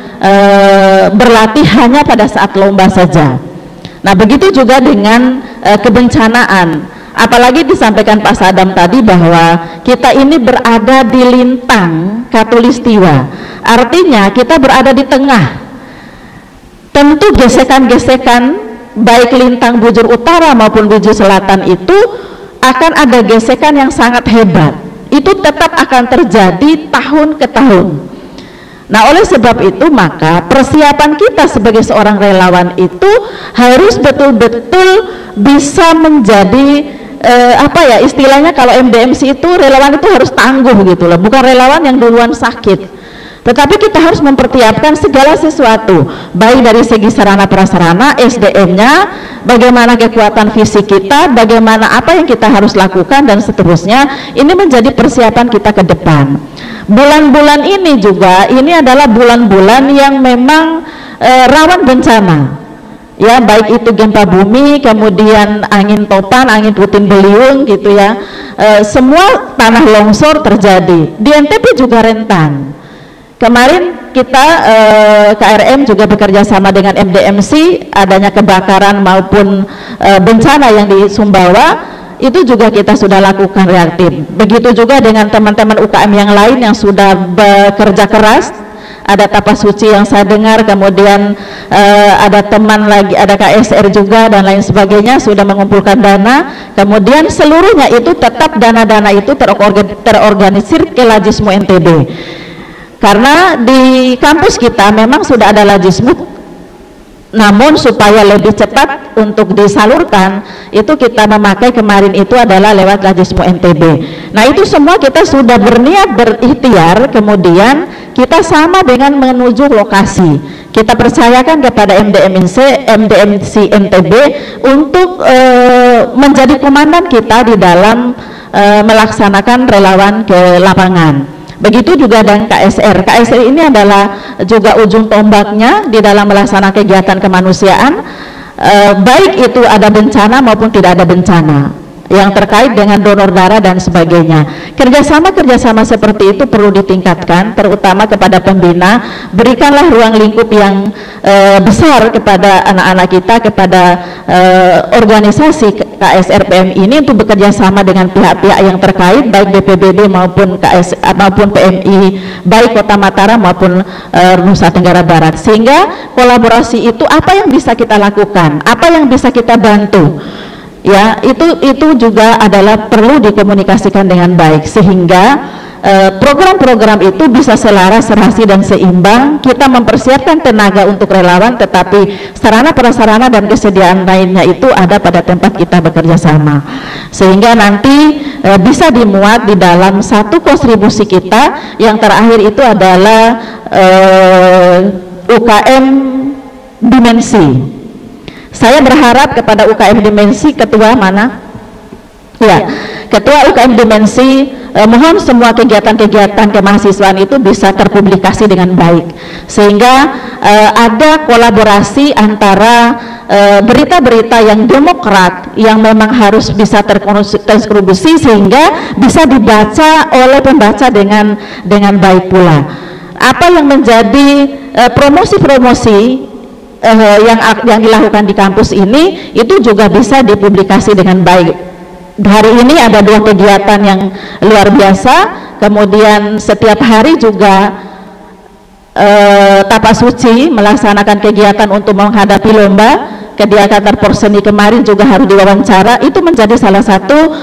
berlatih hanya pada saat lomba saja. Nah, begitu juga dengan kebencanaan. Apalagi disampaikan Pak Sadam tadi bahwa kita ini berada di lintang Katulistiwa, artinya kita berada di tengah. Tentu gesekan-gesekan baik lintang bujur utara maupun bujur selatan itu akan ada gesekan yang sangat hebat. Itu tetap akan terjadi tahun ke tahun. Nah, oleh sebab itu maka persiapan kita sebagai seorang relawan itu harus betul-betul bisa menjadi apa ya istilahnya, kalau MDMC itu relawan itu harus tangguh gitu loh, bukan relawan yang duluan sakit, tetapi kita harus mempersiapkan segala sesuatu, baik dari segi sarana prasarana, SDM-nya, bagaimana kekuatan fisik kita, bagaimana apa yang kita harus lakukan dan seterusnya. Ini menjadi persiapan kita ke depan. Bulan-bulan ini juga, ini adalah bulan-bulan yang memang rawan bencana, ya, baik itu gempa bumi, kemudian angin topan, angin puting beliung gitu ya, semua tanah longsor terjadi. Di NTB juga rentan. Kemarin kita KRM juga bekerja sama dengan MDMC, adanya kebakaran maupun bencana yang di Sumbawa, itu juga kita sudah lakukan reaktif. Begitu juga dengan teman-teman UKM yang lain yang sudah bekerja keras. Ada Tapas Suci yang saya dengar, kemudian ada teman lagi, ada KSR juga dan lain sebagainya, sudah mengumpulkan dana. Kemudian seluruhnya itu tetap dana-dana itu terorganisir ke Lajismu NTB. Karena di kampus kita memang sudah ada Lajismu Namun supaya lebih cepat untuk disalurkan, itu kita memakai kemarin itu adalah lewat Rajismo NTB. Nah itu semua kita sudah berniat berikhtiar, kemudian kita sama dengan menuju lokasi. Kita percayakan kepada MDMC NTB untuk menjadi komandan kita di dalam melaksanakan relawan ke lapangan. Begitu juga dengan KSR. KSR ini adalah juga ujung tombaknya di dalam melaksanakan kegiatan kemanusiaan, baik itu ada bencana maupun tidak ada bencana, yang terkait dengan donor darah dan sebagainya. Kerjasama seperti itu perlu ditingkatkan, terutama kepada pembina. Berikanlah ruang lingkup yang besar kepada anak-anak kita, kepada organisasi KSR PMI ini untuk bekerja sama dengan pihak-pihak yang terkait, baik BPBD maupun maupun PMI, baik Kota Mataram maupun Nusa Tenggara Barat, sehingga kolaborasi itu apa yang bisa kita lakukan, apa yang bisa kita bantu, ya itu juga adalah perlu dikomunikasikan dengan baik, sehingga program-program itu bisa selaras, serasi dan seimbang. Kita mempersiapkan tenaga untuk relawan, tetapi sarana prasarana dan kesediaan lainnya itu ada pada tempat kita bekerja sama, sehingga nanti bisa dimuat di dalam satu kontribusi kita. Yang terakhir itu adalah UKM Dimensi. Saya berharap kepada UKM Dimensi, ketua mana? Ya, ketua UKM Dimensi, mohon semua kegiatan-kegiatan kemahasiswaan itu bisa terpublikasi dengan baik, sehingga ada kolaborasi antara berita-berita yang demokrat yang memang harus bisa terkontribusi sehingga bisa dibaca oleh pembaca dengan baik pula. Apa yang menjadi promosi-promosi yang dilakukan di kampus ini itu juga bisa dipublikasi dengan baik. Hari ini ada 2 kegiatan yang luar biasa, kemudian setiap hari juga Tapak Suci melaksanakan kegiatan untuk menghadapi lomba. Kegiatan Porseni kemarin juga harus diwawancara. Itu menjadi salah satu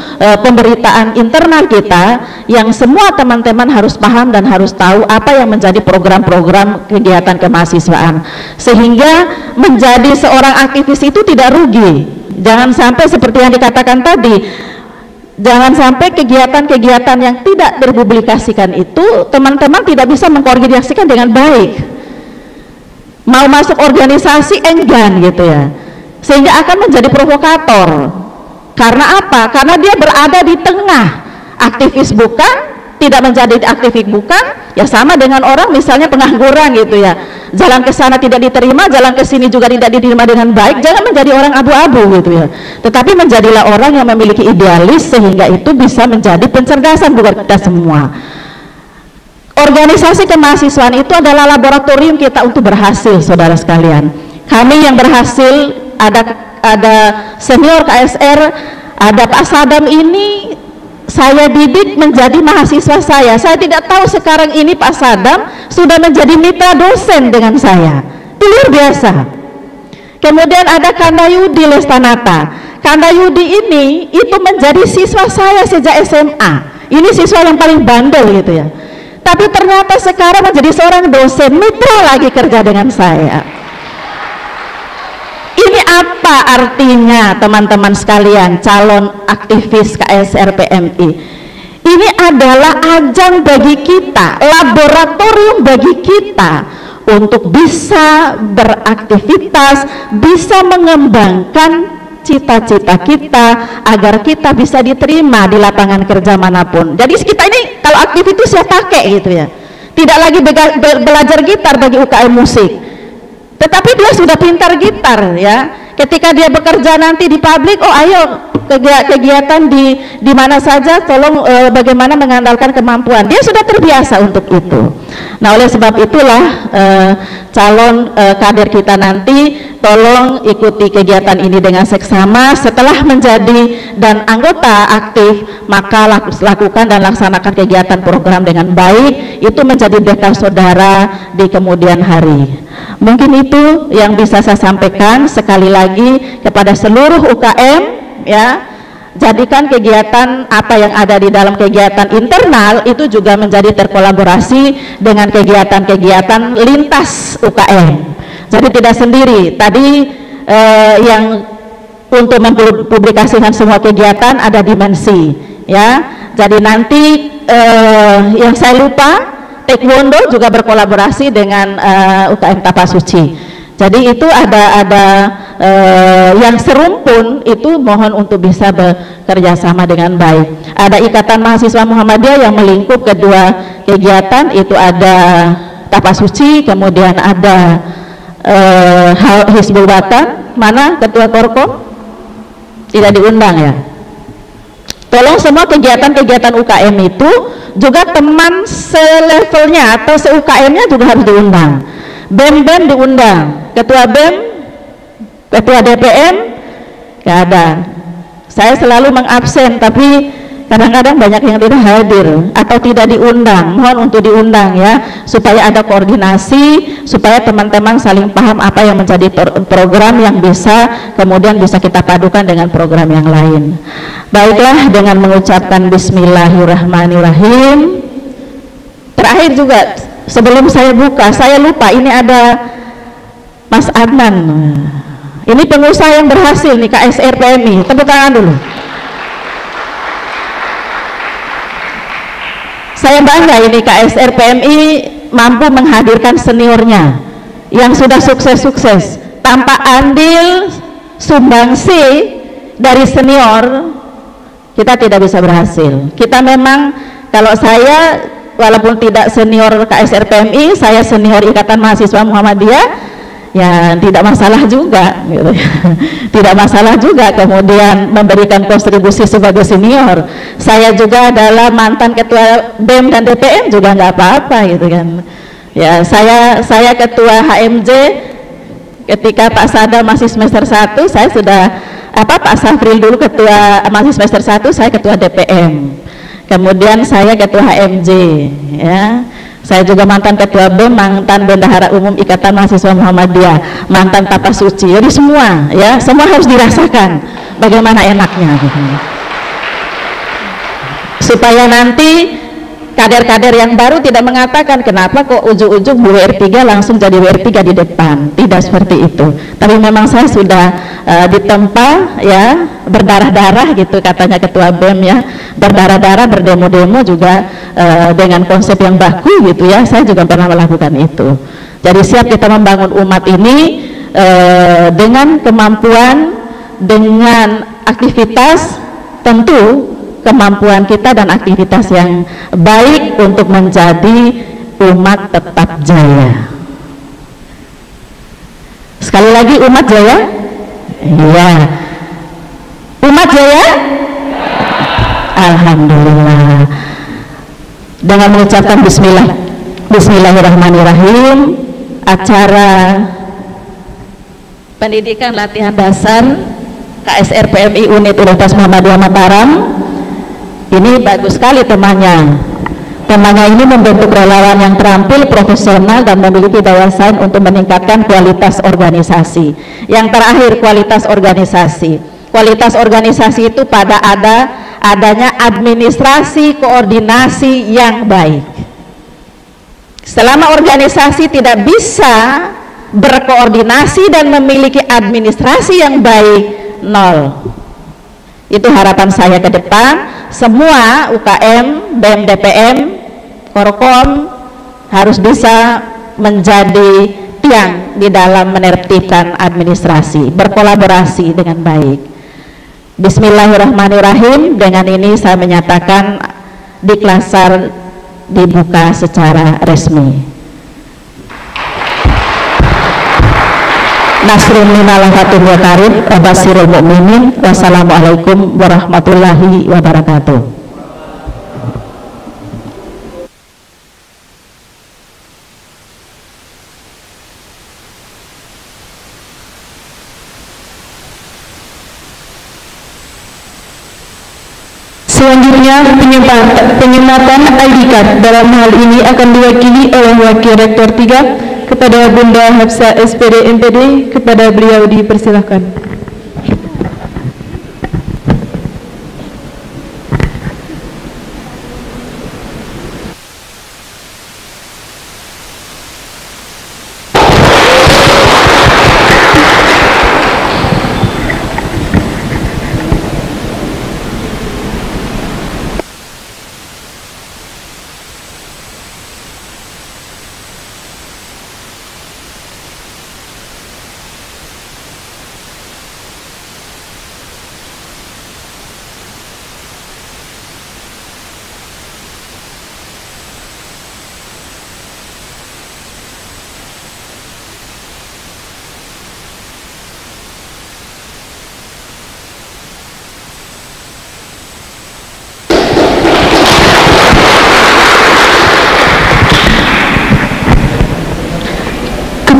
pemberitaan internal kita yang semua teman-teman harus paham dan harus tahu apa yang menjadi program-program kegiatan kemahasiswaan, sehingga menjadi seorang aktivis itu tidak rugi. Jangan sampai seperti yang dikatakan tadi, jangan sampai kegiatan-kegiatan yang tidak terpublikasikan itu teman-teman tidak bisa mengkoordinasikan dengan baik. Mau masuk organisasi enggan gitu ya, sehingga akan menjadi provokator. Karena apa? Karena dia berada di tengah, aktivis bukan, tidak menjadi aktivis bukan, ya sama dengan orang misalnya pengangguran gitu ya, jalan ke sana tidak diterima, jalan ke sini juga tidak diterima dengan baik. Jangan menjadi orang abu-abu gitu ya, tetapi menjadilah orang yang memiliki idealis, sehingga itu bisa menjadi pencerdasan buat kita semua. Organisasi kemahasiswaan itu adalah laboratorium kita untuk berhasil, saudara sekalian. Kami yang berhasil, ada senior KSR, ada Pak Sadam ini saya didik menjadi mahasiswa saya. Saya tidak tahu sekarang ini Pak Sadam sudah menjadi mitra dosen dengan saya. Itu luar biasa. Kemudian ada Kandayudi Lestanata. Kandayudi ini itu menjadi siswa saya sejak SMA. Ini siswa yang paling bandel gitu ya. Tapi ternyata sekarang menjadi seorang dosen, mitra lagi kerja dengan saya. Ini apa artinya teman-teman sekalian, calon aktivis KSR PMI? Ini adalah ajang bagi kita, laboratorium bagi kita untuk bisa beraktivitas, bisa mengembangkan cita-cita kita agar kita bisa diterima di lapangan kerja manapun. Jadi kita ini kalau aktif itu saya pakai gitu ya, tidak lagi belajar gitar bagi UKM musik, tetapi dia sudah pintar gitar ya. Ketika dia bekerja nanti di pabrik, oh ayo kegiatan di mana saja, tolong bagaimana mengandalkan kemampuan. Dia sudah terbiasa untuk itu. Nah, oleh sebab itulah calon kader kita nanti tolong ikuti kegiatan ini dengan seksama. Setelah menjadi dan anggota aktif, maka lakukan dan laksanakan kegiatan program dengan baik. Itu menjadi bekal saudara di kemudian hari. Mungkin itu yang bisa saya sampaikan. Sekali lagi kepada seluruh UKM ya, jadikan kegiatan apa yang ada di dalam kegiatan internal itu juga menjadi terkolaborasi dengan kegiatan-kegiatan lintas UKM. Jadi tidak sendiri. Tadi yang untuk mempublikasikan semua kegiatan ada dimensi, ya. Jadi nanti yang saya lupa, Taekwondo juga berkolaborasi dengan UKM Tapasuci. Jadi itu ada yang serumpun itu mohon untuk bisa bekerja sama dengan baik. Ada Ikatan Mahasiswa Muhammadiyah yang melingkup kedua kegiatan, itu ada Tapasuci, kemudian ada Hizbul Watan. Mana Ketua Korko? Tidak diundang ya. Tolong semua kegiatan-kegiatan UKM itu juga teman selevelnya atau se-UKM-nya juga harus diundang. BEM diundang, Ketua BEM, Ketua DPM, gak ada. Saya selalu mengabsen, tapi kadang-kadang banyak yang tidak hadir atau tidak diundang. Mohon untuk diundang ya, supaya ada koordinasi, supaya teman-teman saling paham apa yang menjadi program yang bisa kemudian bisa kita padukan dengan program yang lain. Baiklah, dengan mengucapkan Bismillahirrahmanirrahim. Terakhir juga, sebelum saya buka, saya lupa ini ada Mas Adnan. Ini pengusaha yang berhasil nih, KSR PMI. Tepuk tangan dulu. Saya bangga ini KSR PMI mampu menghadirkan seniornya yang sudah sukses-sukses. Tanpa andil sumbangsi dari senior, kita tidak bisa berhasil. Kita memang, kalau saya walaupun tidak senior KSR PMI, saya senior Ikatan Mahasiswa Muhammadiyah, ya tidak masalah juga gitu. Tidak masalah juga kemudian memberikan kontribusi sebagai senior. Saya juga adalah mantan ketua BEM dan DPM, juga nggak apa-apa gitu kan ya. Saya ketua HMJ ketika Pak Sada masih semester 1, saya sudah Pak Safril dulu ketua masih semester 1, saya ketua DPM, kemudian saya ketua HMJ ya. Saya juga mantan ketua BEM, mantan Bendahara Umum Ikatan Mahasiswa Muhammadiyah, mantan Tapasuci. Jadi semua ya, semua harus dirasakan bagaimana enaknya gitu. Supaya nanti kader-kader yang baru tidak mengatakan kenapa kok ujung-ujung Bu WR3 langsung jadi WR3 di depan. Tidak seperti itu. Tapi memang saya sudah ditempa ya, berdarah-darah gitu katanya ketua BEM ya, berdarah-darah, berdemo-demo juga dengan konsep yang baku gitu ya. Saya juga pernah melakukan itu. Jadi siap kita membangun umat ini dengan kemampuan, dengan aktivitas, tentu kemampuan kita dan aktivitas yang baik untuk menjadi umat tetap jaya. Sekali lagi, umat jaya? Iya. Umat jaya? Alhamdulillah. Dengan mengucapkan Bismillahirrahmanirrahim, acara pendidikan latihan dasar KSR PMI Unit Universitas Muhammadiyah Mataram ini bagus sekali temannya. Temannya ini membentuk relawan yang terampil, profesional, dan memiliki daya saing untuk meningkatkan kualitas organisasi. Yang terakhir, kualitas organisasi. Kualitas organisasi itu pada adanya administrasi koordinasi yang baik. Selama organisasi tidak bisa berkoordinasi dan memiliki administrasi yang baik, nol. Itu harapan saya ke depan. Semua UKM, BEM, DPM, Korkom harus bisa menjadi tiang di dalam menertibkan administrasi, berkolaborasi dengan baik. Bismillahirrahmanirrahim. Dengan ini saya menyatakan Diklasar dibuka secara resmi. Nasrun minallah fatum wa karib wa basirul mu'minin. Wassalamualaikum warahmatullahi wabarakatuh. Selanjutnya, penyempatan ID card dalam hal ini akan diwakili oleh Wakil Rektor 3 kepada Bunda Hafsah SPD MPD. Kepada beliau dipersilakan.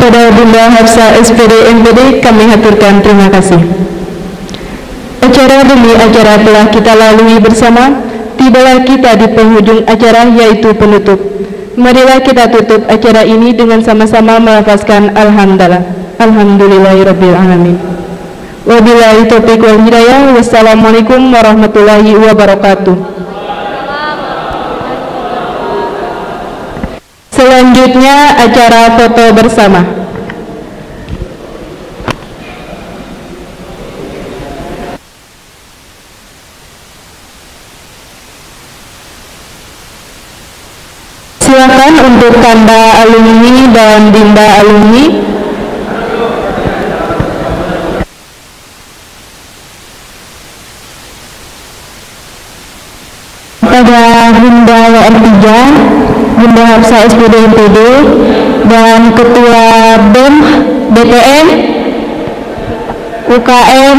Kepada Bunda Hafsa SPD MPD kami haturkan terima kasih. Acara demi acara telah kita lalui bersama, tibalah kita di penghujung acara yaitu penutup. Marilah kita tutup acara ini dengan sama-sama melafazkan alhamdulillah. Alhamdulillahirabbil alamin. Wabillahi taufiq wal hidayah. Wassalamualaikum warahmatullahi wabarakatuh. Selanjutnya acara foto bersama. Silakan untuk tanda alumni dan dinda alumni. Pada Bunda WR3, Bunda Hafsa SPD MPD, dan Ketua BEM, BTN, UKM,